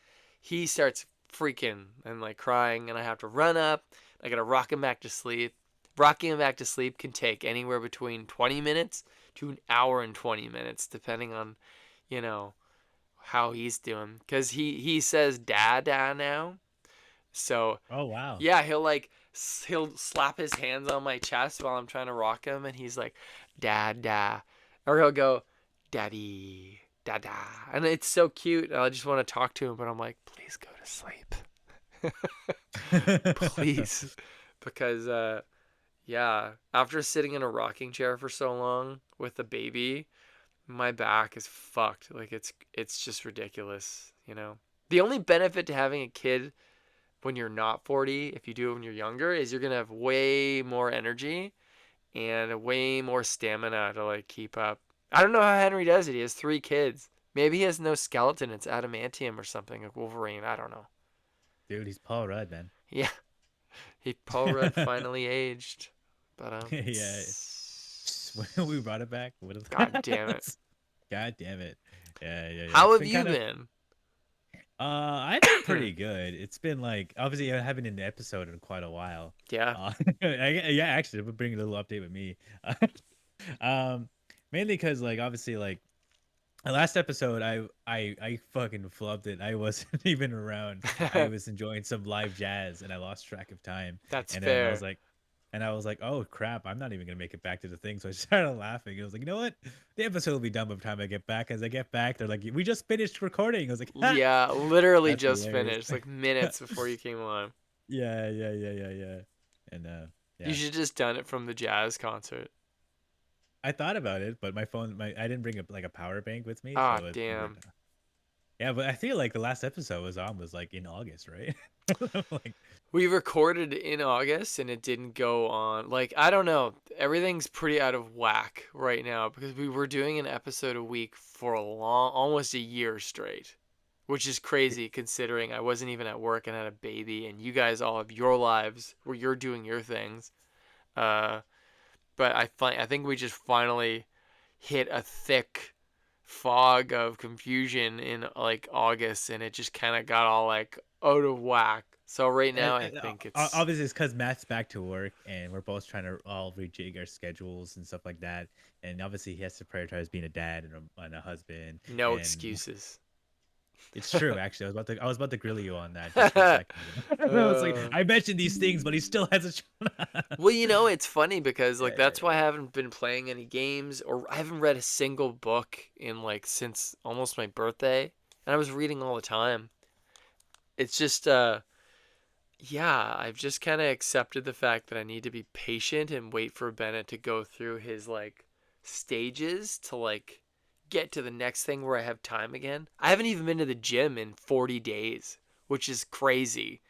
Speaker 2: he starts freaking and like crying, and I have to run up. I gotta rock him back to sleep. Rocking him back to sleep can take anywhere between 20 minutes to an hour and 20 minutes, depending on, you know, how he's doing. Because he says dada now. So
Speaker 3: Oh wow.
Speaker 2: yeah, he'll slap his hands on my chest while I'm trying to rock him, and he's like, "Dada," or he'll go, "Daddy, dada," and it's so cute. And I just want to talk to him, but I'm like, "Please go to sleep, please," because yeah, after sitting in a rocking chair for so long with the baby, my back is fucked. Like it's just ridiculous. The only benefit to having a kid when you're not 40, if you do it when you're younger, is you're gonna have way more energy and way more stamina to like keep up. I don't know how Henry does it. He has 3 kids. Maybe he has no skeleton. It's adamantium or something, like Wolverine. I don't know.
Speaker 3: Dude, he's Paul Rudd, man.
Speaker 2: Yeah, Paul Rudd finally aged, but
Speaker 3: Yeah. When we brought it back, what is
Speaker 2: God damn it.
Speaker 3: God damn it. Yeah, yeah, yeah.
Speaker 2: How
Speaker 3: It's
Speaker 2: have
Speaker 3: been
Speaker 2: you
Speaker 3: kind of
Speaker 2: been?
Speaker 3: I've been pretty good. It's been like obviously I haven't an episode in quite a while.
Speaker 2: Yeah.
Speaker 3: Yeah, actually, I'm bringing a little update with me. um, Mainly because like obviously like the last episode, I fucking flubbed it. I wasn't even around. I was enjoying some live jazz, and I lost track of time.
Speaker 2: That's
Speaker 3: And then
Speaker 2: fair.
Speaker 3: I was like, oh crap, I'm not even gonna make it back to the thing. So I started laughing. I was like, you know what? The episode will be done by the time I get back. As I get back, they're like, we just finished recording. I was like, ha!
Speaker 2: Yeah, literally
Speaker 3: That's
Speaker 2: just
Speaker 3: hilarious.
Speaker 2: finished, like minutes before you came on.
Speaker 3: Yeah, yeah, yeah, yeah, yeah. And
Speaker 2: You
Speaker 3: yeah.
Speaker 2: should just done it from the jazz concert.
Speaker 3: I thought about it, but my phone, I didn't bring like a power bank with me,
Speaker 2: Ah,
Speaker 3: so it never.
Speaker 2: damn.
Speaker 3: Yeah, but I feel like the last episode was like in August, right? Like,
Speaker 2: We recorded in August and it didn't go on. Like, I don't know. Everything's pretty out of whack right now because we were doing an episode a week for almost a year straight, which is crazy considering I wasn't even at work and had a baby, and you guys all have your lives where you're doing your things. Uh, but I think we just finally hit a thick fog of confusion in like August, and it just kind of got all like out of whack. So right now I think it's
Speaker 3: obviously it's because Matt's back to work, and we're both trying to all rejig our schedules and stuff like that. And obviously he has to prioritize being a dad and a husband.
Speaker 2: no
Speaker 3: And
Speaker 2: excuses.
Speaker 3: it's true, actually. I was about to grill you on that just for a second. I was like,
Speaker 2: Uh,
Speaker 3: I mentioned these things, but he still hasn't shown up.
Speaker 2: well, it's funny because
Speaker 3: Yeah,
Speaker 2: like
Speaker 3: yeah,
Speaker 2: that's why I haven't been playing any games or I haven't read a single book in like since almost my birthday, and I was reading all the time. It's just yeah, I've just kind of accepted the fact that I need to be patient and wait for Bennett to go through his like stages to like get to the next thing where I have time again. I haven't even been to the gym in 40 days, which is crazy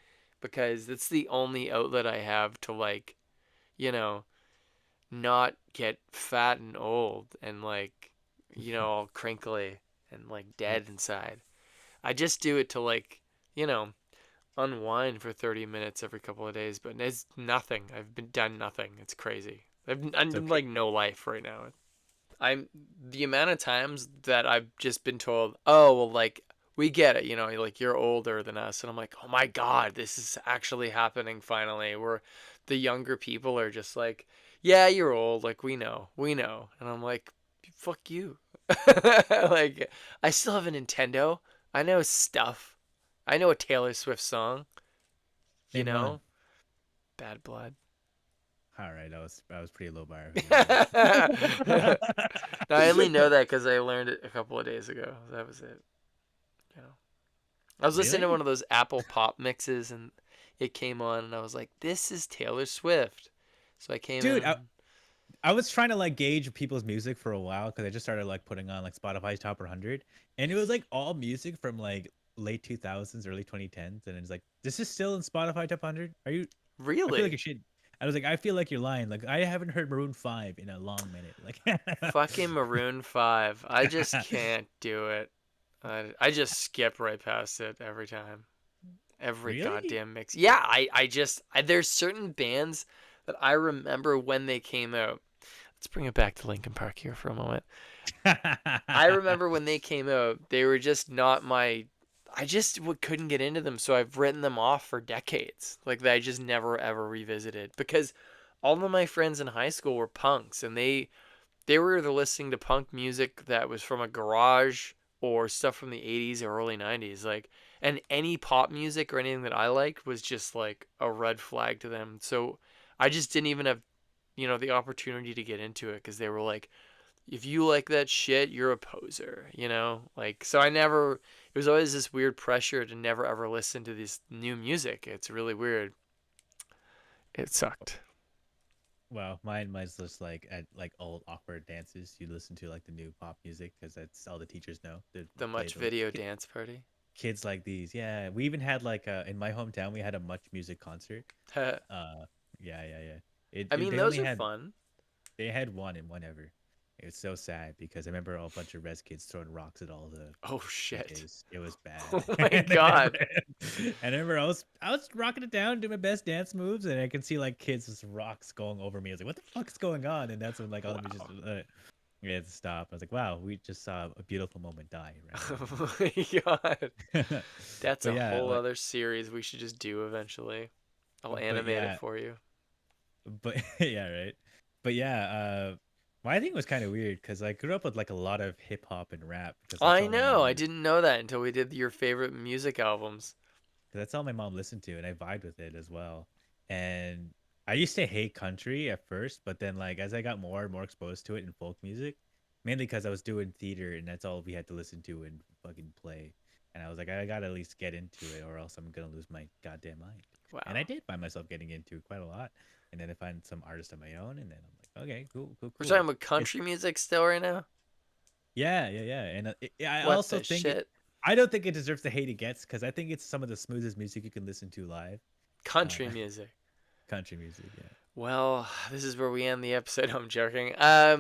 Speaker 2: because it's the only outlet I have to like, you know, not get fat and old and like, all crinkly and like
Speaker 3: yeah.
Speaker 2: dead inside. I just do it to like, you know, unwind for 30 minutes every couple of days, but it's nothing. I've been done nothing. It's crazy.
Speaker 3: It's
Speaker 2: I'm
Speaker 3: okay.
Speaker 2: like no life right now. I'm the amount of times that I've just been told, "Oh, well like we get it, like you're older than us." And I'm like, "Oh my god, this is actually happening finally." Where the younger people are just like, "Yeah, you're old, like we know. We know." And I'm like, "Fuck you." Like I still have a Nintendo. I know stuff. I know a Taylor Swift song, you
Speaker 3: Name one.
Speaker 2: know? Bad Blood.
Speaker 3: All right, I was pretty low bar.
Speaker 2: No, I only know that because I learned it a couple of days ago. That was it. You know, I was listening to one
Speaker 3: Really?
Speaker 2: of those Apple Pop mixes, and it came on, and I was like, "This is Taylor Swift." So I came
Speaker 3: Dude,
Speaker 2: in.
Speaker 3: I was trying to like gauge people's music for a while because I just started like putting on like Spotify's top 100, and it was like all music from like late 2000s, early 2010s, and it's like, this is still in Spotify top 100. Are you? I feel like
Speaker 2: Really?
Speaker 3: you should. I was like, I feel like you're lying. Like, I haven't heard Maroon 5 in a long minute. Like,
Speaker 2: Fucking Maroon 5. I just can't do it. I just skip right past it every time. Every
Speaker 3: really?
Speaker 2: goddamn mix. Yeah, there's certain bands that I remember when they came out. Let's bring it back to Linkin Park here for a moment. I remember when they came out, they were just not my. I just couldn't get into them, so I've written them off for decades. Like that, I just never ever revisited because all of my friends in high school were punks, and they were either listening to punk music that was from a garage or stuff from the 80s or early 90s. Like, and any pop music or anything that I liked was just like a red flag to them. So I just didn't even have, the opportunity to get into it because they were like, if you like that shit, you're a poser, Like, so it was always this weird pressure to never ever listen to this new music. It's really weird. It sucked.
Speaker 3: Well, mine's just like at like old awkward dances. You listen to like the new pop music because that's all the teachers know. They
Speaker 2: The
Speaker 3: play
Speaker 2: Much
Speaker 3: those
Speaker 2: Video Dance Party.
Speaker 3: kids like these. Yeah, we even had like in my hometown we had a Much Music concert. Uh, yeah.
Speaker 2: I
Speaker 3: It
Speaker 2: mean,
Speaker 3: they
Speaker 2: those
Speaker 3: only
Speaker 2: are
Speaker 3: had
Speaker 2: fun.
Speaker 3: they had one and one ever. It was so sad because I remember a bunch of res kids throwing rocks at all the
Speaker 2: Oh shit.
Speaker 3: DJs. It was bad.
Speaker 2: Oh my god.
Speaker 3: And I remember I was rocking it down, doing my best dance moves, and I can see like kids with rocks going over me. I was like, "What the fuck's going on?" And that's when like all the
Speaker 2: Wow.
Speaker 3: musicians we had to stop. I was like, "Wow, we just saw a beautiful moment die
Speaker 2: Oh my god.
Speaker 3: right
Speaker 2: That's
Speaker 3: but
Speaker 2: a
Speaker 3: yeah,
Speaker 2: whole
Speaker 3: like,
Speaker 2: other series we should just do eventually. I'll
Speaker 3: but
Speaker 2: animate it
Speaker 3: yeah,
Speaker 2: for you.
Speaker 3: but yeah, right. But yeah, my thing was kind of weird because I grew up with like a lot of hip hop and rap because that's
Speaker 2: I
Speaker 3: all my
Speaker 2: know.
Speaker 3: mom
Speaker 2: I didn't know that until we did your favorite music albums.
Speaker 3: that's all my mom listened to, and I vibed with it as well. And I used to hate country at first, but then like as I got more and more exposed to it in folk music, mainly because I was doing theater and that's all we had to listen to and fucking play. And I was like, I gotta at least get into it, or else I'm gonna lose my goddamn mind. And I
Speaker 2: Wow.
Speaker 3: did find myself getting into it quite a lot. And then I find some artists of my own, and then I'm like, Okay, cool, cool,
Speaker 2: We're
Speaker 3: cool.
Speaker 2: talking about country music still right now.
Speaker 3: Yeah. And I
Speaker 2: What
Speaker 3: also
Speaker 2: the
Speaker 3: think
Speaker 2: shit?
Speaker 3: I don't think it deserves the hate it gets because I think it's some of the smoothest music you can listen to live.
Speaker 2: Country music.
Speaker 3: Country music,
Speaker 2: Well, this is where we end the episode. I'm joking. Yeah,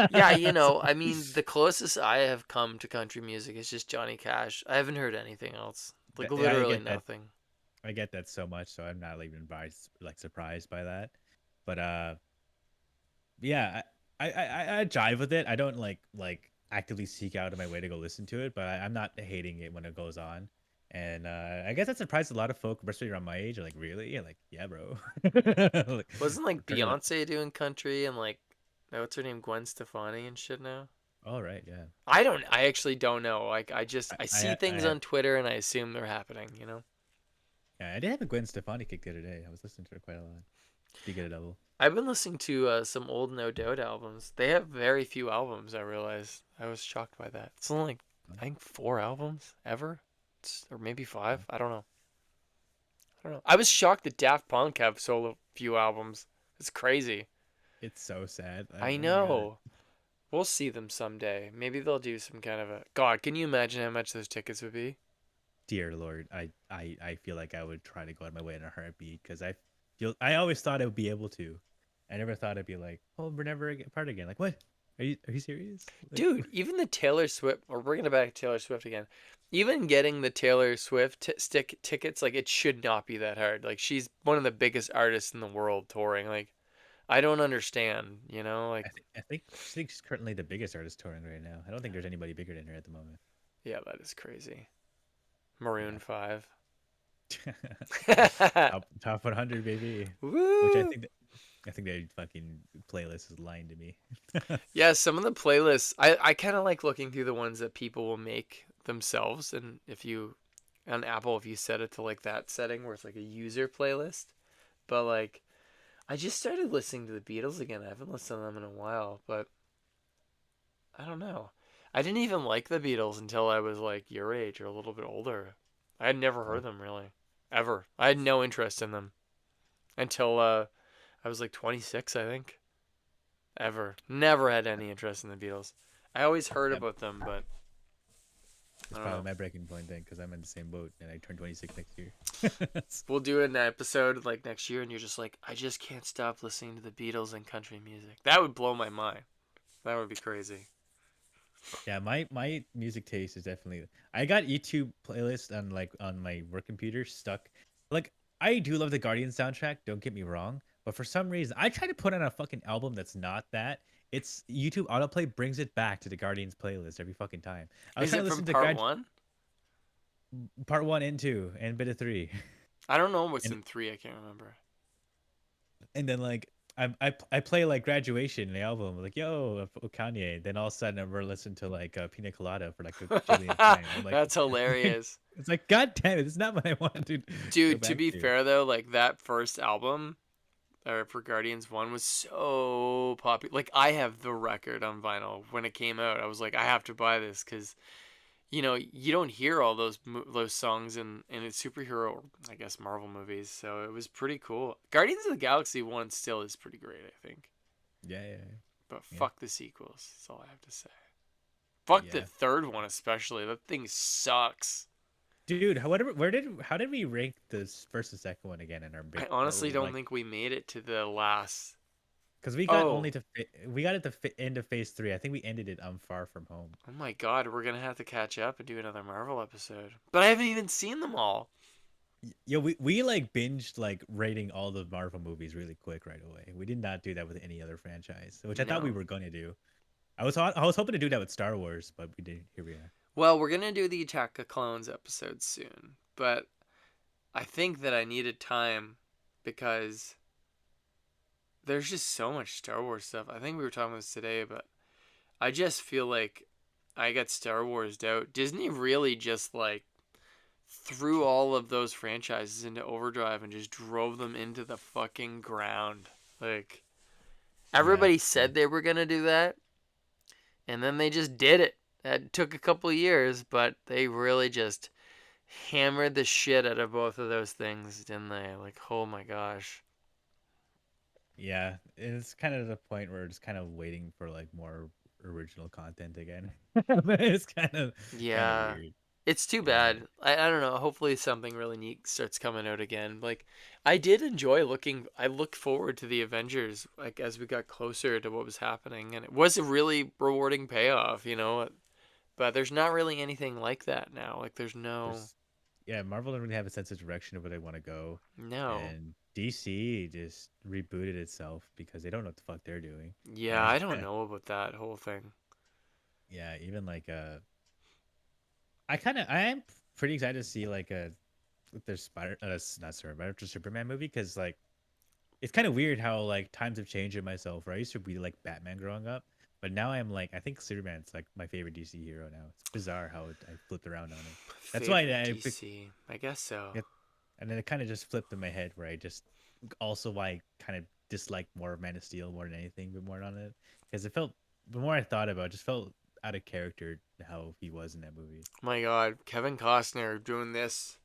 Speaker 3: yeah.
Speaker 2: I mean, the closest I have come to country music is just Johnny Cash. I haven't heard anything else. Like
Speaker 3: Yeah, I
Speaker 2: literally
Speaker 3: get that.
Speaker 2: nothing.
Speaker 3: I get that so much, so I'm not even like surprised by that. But yeah, I jive with it. I don't like actively seek out of my way to go listen to it, but I'm not hating it when it goes on. And I guess that surprised a lot of folk, especially around my age. Are like, really? Yeah, like, yeah, bro. Like,
Speaker 2: Wasn't like
Speaker 3: turn it up.
Speaker 2: Beyonce doing country and like what's her name, Gwen Stefani and shit now?
Speaker 3: All right, yeah.
Speaker 2: I actually don't know. Like I see
Speaker 3: I
Speaker 2: things
Speaker 3: have
Speaker 2: on Twitter and I assume they're happening.
Speaker 3: yeah, I did have a Gwen Stefani kick the other day. I was listening to her quite a lot. Did you get a double?
Speaker 2: I've been listening to some old No Doubt albums. They have very few albums, I realized. I was shocked by that. It's only like I think 4 albums ever. Or maybe 5. I don't know. I was shocked that Daft Punk have so few albums. It's crazy.
Speaker 3: It's so sad.
Speaker 2: I
Speaker 3: Oh my god.
Speaker 2: know. We'll see them someday. Maybe they'll do some kind of a. God, can you imagine how much those tickets would be?
Speaker 3: Dear Lord, I feel like I would try to go out of my way in a heartbeat because I always thought I would be able to. I never thought I'd be like, oh, we're never apart again. Like, what? Are you serious? Like,
Speaker 2: Dude, even the Taylor Swift, we're bringing it back to Taylor Swift again. Even getting the Taylor Swift stick tickets, like it should not be that hard. Like she's one of the biggest artists in the world touring. Like I don't understand. Like
Speaker 3: I think she's currently the biggest artist touring right now. I don't think there's anybody bigger than her at the moment.
Speaker 2: yeah, that is crazy. Maroon 5.
Speaker 3: Yeah. Top 100, baby. Which
Speaker 2: Woo!
Speaker 3: I think their fucking playlist is lying to me.
Speaker 2: Yeah, some of the playlists, I kind of like looking through the ones that people will make themselves. And if you, on Apple, if you set it to like that setting where it's like a user playlist. But like, I just started listening to the Beatles again. I haven't listened to them in a while, but I don't know. I didn't even like the Beatles until I was like your age or a little bit older. I had never heard them really, ever. I had no interest in them until I was like 26, I think. Ever. Never had any interest in the Beatles. I always heard
Speaker 3: Yep.
Speaker 2: about them, but I
Speaker 3: It's
Speaker 2: don't
Speaker 3: probably
Speaker 2: know.
Speaker 3: my breaking point then, because I'm in the same boat and I turn 26 next year.
Speaker 2: We'll do an episode like next year, and you're just like, I just can't stop listening to the Beatles and country music. That would blow my mind. That would be crazy.
Speaker 3: Yeah, my music taste is definitely. I got YouTube playlist on my work computer stuck. Like I do love the Guardian soundtrack. Don't get me wrong, but for some reason I try to put on a fucking album that's not that. It's YouTube autoplay brings it back to the Guardians playlist every fucking time. I was
Speaker 2: Is
Speaker 3: trying
Speaker 2: it
Speaker 3: to
Speaker 2: from
Speaker 3: listen to
Speaker 2: part one?
Speaker 3: part 1 and 2 and bit of 3,
Speaker 2: I don't know what's
Speaker 3: and
Speaker 2: in three. I can't remember.
Speaker 3: then like I play like Graduation, the album, like yo Kanye. Then all of a sudden we're listening to like Pina Colada for like the jillionth time. I'm like,
Speaker 2: That's hilarious.
Speaker 3: it's like God damn it, it's not what I wanted to go
Speaker 2: Dude, to
Speaker 3: back
Speaker 2: be
Speaker 3: to.
Speaker 2: fair though, like that first album, or for Guardians 1 was so popular. Like I have the record on vinyl when it came out. I was like, I have to buy this because you don't hear all those songs in superhero, I guess, Marvel movies. So it was pretty cool. Guardians of the Galaxy 1 still is pretty great, I think.
Speaker 3: Yeah.
Speaker 2: But
Speaker 3: Yeah.
Speaker 2: fuck the sequels. That's all I have to say. Fuck the
Speaker 3: Yeah.
Speaker 2: third one especially. That thing sucks.
Speaker 3: Dude, how did we rank this first and second one again in our
Speaker 2: I
Speaker 3: big
Speaker 2: honestly don't
Speaker 3: like
Speaker 2: think we made it to the last.
Speaker 3: because we got
Speaker 2: Oh,
Speaker 3: only to we got at the end of phase 3. I think we ended it on Far From Home.
Speaker 2: oh my God, we're gonna have to catch up and do another Marvel episode. But I haven't even seen them all.
Speaker 3: Yeah, we like binged like rating all the Marvel movies really quick right away. We did not do that with any other franchise, which I thought we
Speaker 2: No.
Speaker 3: were going to do. I was hoping to do that with Star Wars, but we didn't. Here we are.
Speaker 2: Well, we're gonna do the Attack of Clones episode soon, but I think that I needed time because there's just so much Star Wars stuff. I think we were talking about this today, but I just feel like I got Star Warsed out. Disney really just like threw all of those franchises into overdrive and just drove them into the fucking ground. Like
Speaker 3: Yeah,
Speaker 2: everybody
Speaker 3: yeah,
Speaker 2: said they were gonna do that, and then they just did it. It took a couple of years, but they really just hammered the shit out of both of those things, didn't they? Like, oh my gosh.
Speaker 3: Yeah, it's kind of the point where it's kind of waiting for like more original content again. It's kind of
Speaker 2: Yeah.
Speaker 3: weird.
Speaker 2: It's too
Speaker 3: Yeah.
Speaker 2: bad. I don't know. Hopefully something really neat starts coming out again. Like I did enjoy looking I looked forward to the Avengers like as we got closer to what was happening and it was a really rewarding payoff, you know. But there's not really anything like that now. Like there's no
Speaker 3: There's yeah, Marvel don't really have a sense of direction of where they want to go,
Speaker 2: no.
Speaker 3: and DC just rebooted itself because they don't know what the fuck they're doing.
Speaker 2: Yeah,
Speaker 3: And
Speaker 2: I don't know about that whole thing.
Speaker 3: yeah, even like I am pretty excited to see like with their Spider not Spider just Superman movie because like it's kind of weird how like times have changed in myself. Where I used to be like Batman growing up, but now I'm like I think Superman's like my favorite DC hero now. It's bizarre how I flipped around on it. That's why
Speaker 2: Favorite
Speaker 3: I
Speaker 2: DC. I guess so.
Speaker 3: yeah, and then it kind of just flipped in my head where I just also why I kind of disliked more of Man of Steel more than anything, but more on it because it felt the more I thought about it, it just felt out of character how he was in that movie.
Speaker 2: My god, Kevin Costner doing this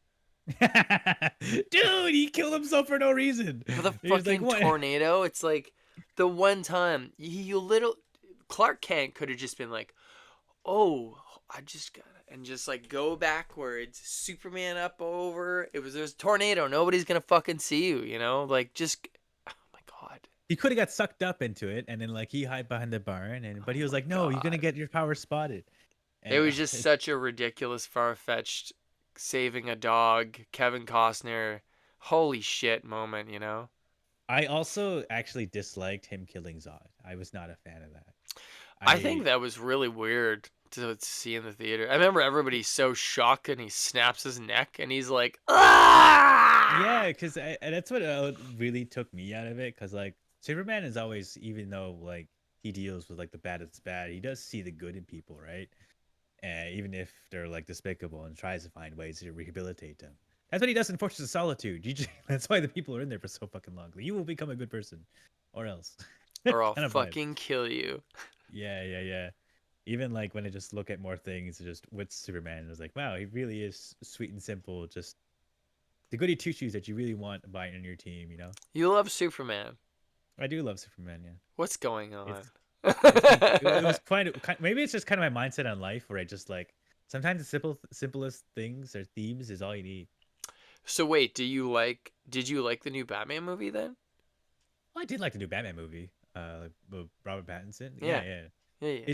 Speaker 3: Dude, he killed himself for no reason.
Speaker 2: for the
Speaker 3: He was like,
Speaker 2: fucking
Speaker 3: "What?"
Speaker 2: tornado. It's like the one time you little Clark Kent could have just been like, "Oh, I just got to and just like go backwards, Superman up over. There's a tornado. Nobody's gonna fucking see you, you know. Like just, oh my god,
Speaker 3: He could have got sucked up into it, and then like he hid behind the barn, and but
Speaker 2: oh
Speaker 3: he was
Speaker 2: my
Speaker 3: like, "No, you're gonna
Speaker 2: god."
Speaker 3: get your power spotted."
Speaker 2: It
Speaker 3: And
Speaker 2: was just such a ridiculous, far fetched saving a dog, Kevin Costner, holy shit moment, you know.
Speaker 3: I also actually disliked him killing Zod. I was not a fan of that.
Speaker 2: I think
Speaker 3: I
Speaker 2: that was really weird to see in the theater. I remember everybody's so shocked and he snaps his neck and he's like,
Speaker 3: Yeah,
Speaker 2: ah!
Speaker 3: because and that's what really took me out of it. Because like Superman is always, even though like he deals with like the bad that's bad, he does see the good in people, right? And even if they're like despicable, and tries to find ways to rehabilitate them. That's what he does in Fortress of Solitude. That's why the people are in there for so fucking long. Like, you will become a good person, or else.
Speaker 2: Or I'll
Speaker 3: Kind of vibe.
Speaker 2: fucking kill you.
Speaker 3: Yeah, yeah, yeah. Even like when I just look at more things, just with Superman, it was like, wow, he really is sweet and simple. Just the goody two shoes that you really want by on your team. You know,
Speaker 2: You love Superman.
Speaker 3: I do love Superman. Yeah,
Speaker 2: What's going on?
Speaker 3: it's been it was maybe it's just kind of my mindset on life where I just like sometimes the simplest things or themes is all you need.
Speaker 2: So wait, did you like the new Batman movie then?
Speaker 3: Well, I did like the new Batman movie, with Robert Pattinson. Yeah,
Speaker 2: Yeah.
Speaker 3: yeah.
Speaker 2: Yeah, yeah.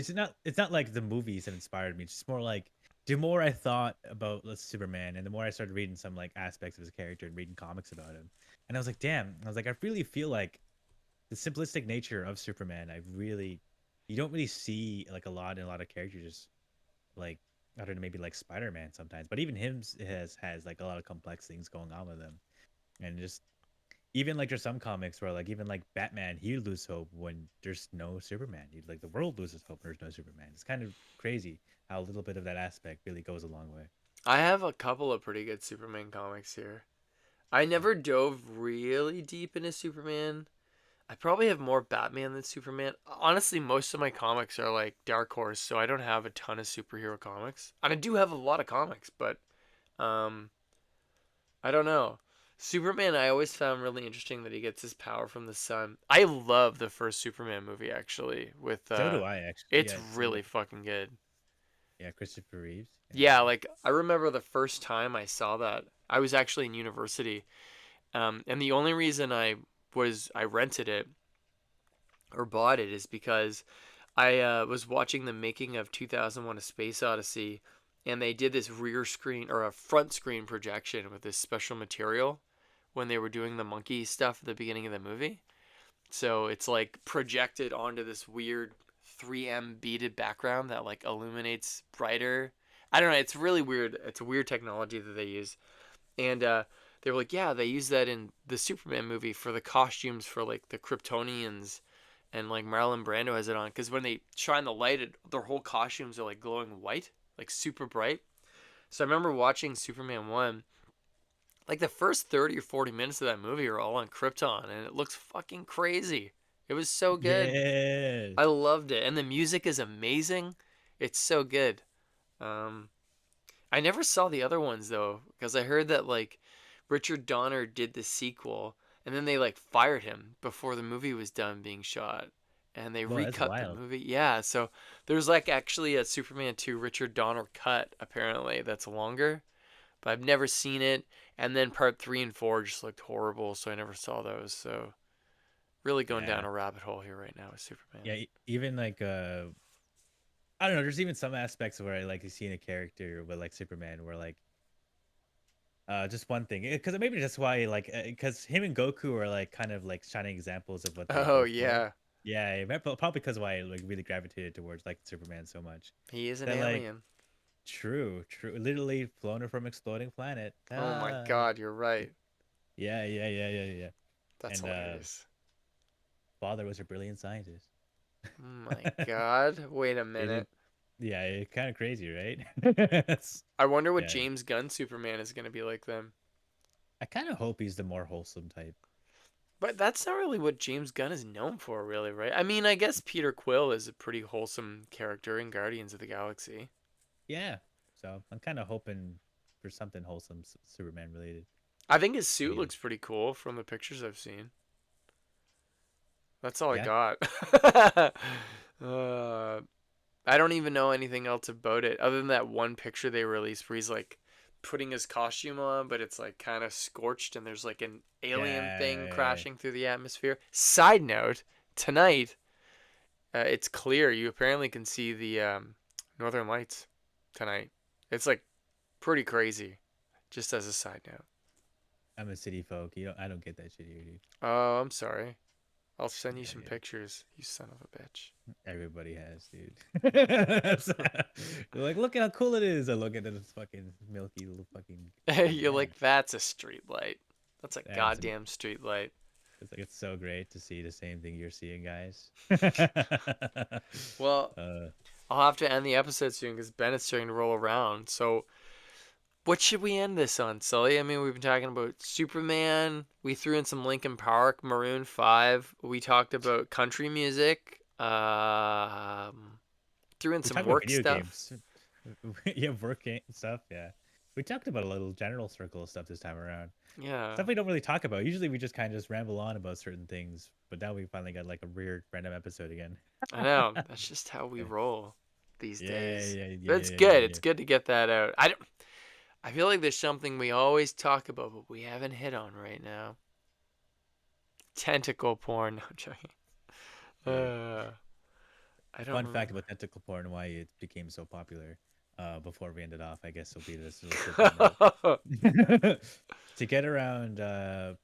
Speaker 3: It's not like the movies that inspired me. It's just more like the more I thought about Superman, and the more I started reading some like aspects of his character and reading comics about him, and I was like, damn. I was like, I really feel like the simplistic nature of Superman. You don't really see like a lot in a lot of characters. Just like other than maybe like Spider Man sometimes, but even him has like a lot of complex things going on with him, and just even like there's some comics where like even like Batman, he loses hope when there's no Superman. He like the world loses hope when there's no Superman. It's kind of crazy how a little bit of that aspect really goes a long way.
Speaker 2: I have a couple of pretty good Superman comics here. I never dove really deep into Superman. I probably have more Batman than Superman. Honestly, most of my comics are like Dark Horse, so I don't have a ton of superhero comics. And I do have a lot of comics, but um I don't know. Superman I always found really interesting that he gets his power from the sun. I love the first Superman movie actually with
Speaker 3: So do I actually.
Speaker 2: it's
Speaker 3: Yeah, so do
Speaker 2: really fucking good.
Speaker 3: yeah, Christopher Reeves. Yeah,
Speaker 2: Yeah, like I remember the first time I saw that. I was actually in university. And the only reason I rented it or bought it is because I was watching the making of 2001: A Space Odyssey, and they did this rear screen or a front screen projection with this special material when they were doing the monkey stuff at the beginning of the movie. So it's like projected onto this weird 3M beaded background that like illuminates brighter. I don't know. It's really weird. It's a weird technology that they use, and they were like, yeah, they use that in the Superman movie for the costumes for like the Kryptonians, and like Marlon Brando has it on because when they shine the light, their whole costumes are like glowing white, like super bright. So I remember watching Superman 1. Like the first 30 or 40 minutes of that movie are all on Krypton, and it looks fucking crazy. It was so good.
Speaker 3: yeah.
Speaker 2: I loved it, and the music is amazing. It's so good. Um, I never saw the other ones though, because I heard that like Richard Donner did the sequel, and then they like fired him before the movie was done being shot, and they
Speaker 3: Well, that's
Speaker 2: recut the
Speaker 3: wild.
Speaker 2: movie. Yeah, so there's like actually a Superman 2 Richard Donner cut apparently that's longer, but I've never seen it. And then part 3 and 4 just looked horrible, so I never saw those. So really going down
Speaker 3: Yeah.
Speaker 2: a rabbit hole here right now with Superman.
Speaker 3: Yeah, even like I don't know, there's even some aspects where I like seeing a character with like Superman where like just one thing, because maybe that's why like because him and Goku are like kind of like shining examples of what they
Speaker 2: Oh
Speaker 3: both were.
Speaker 2: yeah,
Speaker 3: Yeah, probably because why I like really gravitated towards like Superman so much.
Speaker 2: he is an
Speaker 3: That like
Speaker 2: alien.
Speaker 3: true, literally flown from exploding planet.
Speaker 2: Oh my God, you're right.
Speaker 3: Yeah.
Speaker 2: That's
Speaker 3: And
Speaker 2: hilarious.
Speaker 3: father was a brilliant scientist.
Speaker 2: Oh my God. Wait a
Speaker 3: It,
Speaker 2: minute.
Speaker 3: yeah, it's kind of crazy, right?
Speaker 2: I wonder what
Speaker 3: Yeah,
Speaker 2: James Gunn Superman is going to be like then.
Speaker 3: I kind of hope he's the more wholesome type.
Speaker 2: But that's not really what James Gunn is known for, really, right? I mean, I guess Peter Quill is a pretty wholesome character in Guardians of the Galaxy.
Speaker 3: Yeah, so I'm kind of hoping for something wholesome Superman related.
Speaker 2: I think his suit
Speaker 3: Yeah.
Speaker 2: looks pretty cool from the pictures I've seen. That's all I
Speaker 3: Yeah,
Speaker 2: got. uh, I don't even know anything else about it other than that one picture they released where he's like putting his costume on, but it's like kind of scorched and there's like an alien thing
Speaker 3: yeah.
Speaker 2: crashing through the atmosphere. Side note, tonight, it's clear. You apparently can see the Northern Lights tonight. It's like pretty crazy, just as a side note.
Speaker 3: I'm a city folk. I don't get that shit here, dude.
Speaker 2: Oh, I'm sorry. I'll send you
Speaker 3: Yeah,
Speaker 2: some
Speaker 3: yeah.
Speaker 2: pictures, you son of a bitch.
Speaker 3: Everybody has, dude. You're like, look at how cool it is. I look at this fucking milky little fucking.
Speaker 2: You're
Speaker 3: Yeah,
Speaker 2: like, that's a street light. That's a
Speaker 3: that's
Speaker 2: goddamn street light.
Speaker 3: it's like it's so great to see the same thing you're seeing, guys.
Speaker 2: Well,
Speaker 3: uh,
Speaker 2: I'll have to end the episode soon because Bennett's starting to roll around. So, what should we end this on, Sully? I mean, we've been talking about Superman. We threw in some Linkin Park, Maroon 5. We talked about country music. Threw in
Speaker 3: we
Speaker 2: some
Speaker 3: talked about
Speaker 2: work
Speaker 3: video
Speaker 2: stuff.
Speaker 3: games. Yeah, work stuff. Yeah, we talked about a little general circle of stuff this time around.
Speaker 2: Yeah,
Speaker 3: Stuff we don't really talk about. Usually we just kind of just ramble on about certain things, but now we finally got like a weird random episode again.
Speaker 2: I know. That's just how we roll these
Speaker 3: Yeah,
Speaker 2: days.
Speaker 3: yeah,
Speaker 2: But
Speaker 3: yeah,
Speaker 2: it's
Speaker 3: yeah, yeah,
Speaker 2: good.
Speaker 3: yeah.
Speaker 2: It's good to get that out. I feel like there's something we always talk about, but we haven't hit on right now. Tentacle porn. No, I'm joking.
Speaker 3: Yeah.
Speaker 2: Uh, I don't
Speaker 3: Fun fact
Speaker 2: remember.
Speaker 3: about tentacle porn and why it became so popular. Before we end it off, I guess will be this little quick note. To get around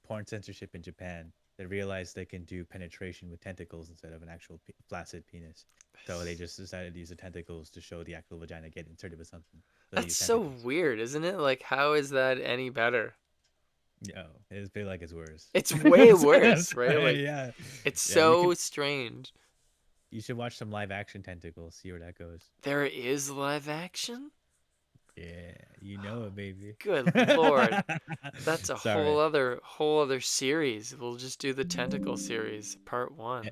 Speaker 3: porn censorship in Japan, they realized they can do penetration with tentacles instead of an actual flaccid penis. So they just decided to use the tentacles to show the actual vagina get inserted with something. So they
Speaker 2: That's
Speaker 3: use
Speaker 2: so
Speaker 3: tentacles.
Speaker 2: weird, isn't it? Like, how is that any better?
Speaker 3: No, it feel like it's worse.
Speaker 2: It's way worse, right? Like,
Speaker 3: Yeah,
Speaker 2: it's
Speaker 3: yeah. You
Speaker 2: so
Speaker 3: could.
Speaker 2: strange.
Speaker 3: You should watch some live action tentacles. See where that goes.
Speaker 2: There is live action?
Speaker 3: Yeah, you know it, baby.
Speaker 2: Good Lord. That's a
Speaker 3: Sorry.
Speaker 2: whole other series. We'll just do the tentacle series, part
Speaker 3: A-
Speaker 2: 1.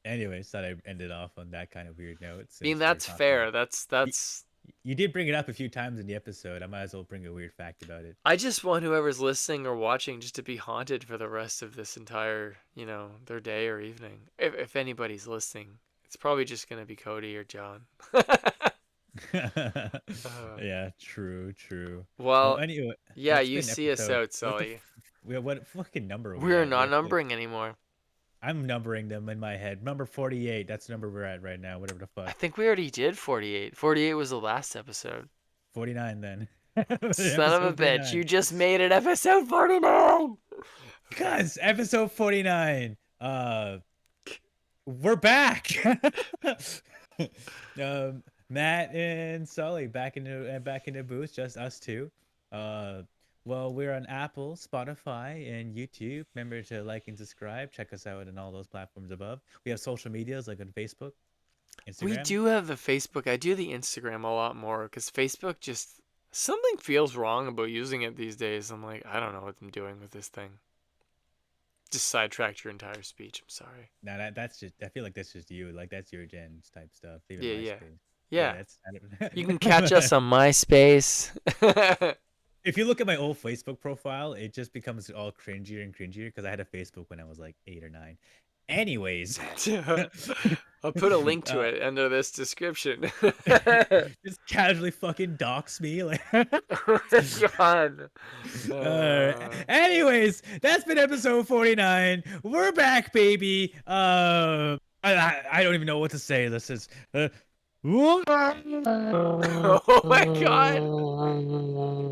Speaker 3: Anyways, thought I ended off on that kind of weird note
Speaker 2: I mean,
Speaker 3: since we're
Speaker 2: that's
Speaker 3: talking.
Speaker 2: fair. That's
Speaker 3: You,
Speaker 2: that's
Speaker 3: you did bring it up a few times in the episode. I might as well bring a weird fact about it.
Speaker 2: I just want whoever's listening or watching just to be haunted for the rest of this entire, their day or evening. If anybody's listening, it's probably just going to be Cody or John. Uh,
Speaker 3: Yeah, true. Well,
Speaker 2: well,
Speaker 3: anyway,
Speaker 2: yeah,
Speaker 3: that's
Speaker 2: you
Speaker 3: been
Speaker 2: see us
Speaker 3: episode.
Speaker 2: out, Sully.
Speaker 3: What fucking number are we
Speaker 2: We're
Speaker 3: at?
Speaker 2: not numbering anymore.
Speaker 3: I'm numbering them in my head. Number 48. That's the number we're at right now. Whatever the
Speaker 2: I
Speaker 3: fuck.
Speaker 2: think we already did 48. 48 was the last episode.
Speaker 3: 49 then.
Speaker 2: Son of a
Speaker 3: Episode
Speaker 2: bitch,
Speaker 3: 49.
Speaker 2: you just made it episode 49. Okay.
Speaker 3: Guys, episode 49. We're back. Matt and Sully back in the booth, just us two. Well, we're on Apple, Spotify, and YouTube. Remember to like and subscribe. Check us out on all those platforms above. We have social medias like on Facebook,
Speaker 2: We
Speaker 3: Instagram.
Speaker 2: do have the Facebook. I do the Instagram a lot more because Facebook just something feels wrong about using it these days. I'm like, I don't know what I'm doing with this thing. Just sidetracked your entire speech. I'm sorry.
Speaker 3: Now that's just. I feel like that's just you. Like that's your gen type stuff. Even
Speaker 2: Yeah, yeah,
Speaker 3: MySpace. Yeah,
Speaker 2: yeah.
Speaker 3: that's.
Speaker 2: You can catch us on MySpace.
Speaker 3: If you look at my old Facebook profile, it just becomes all cringier and cringier because I had a Facebook when I was like 8 or 9. Anyways,
Speaker 2: I'll put a link to
Speaker 3: uh,
Speaker 2: it under this description.
Speaker 3: just casually fucking dox me like.
Speaker 2: God.
Speaker 3: Anyways, that's been episode 49. We're back, baby. I don't even know what to say. This is
Speaker 2: Oh my God.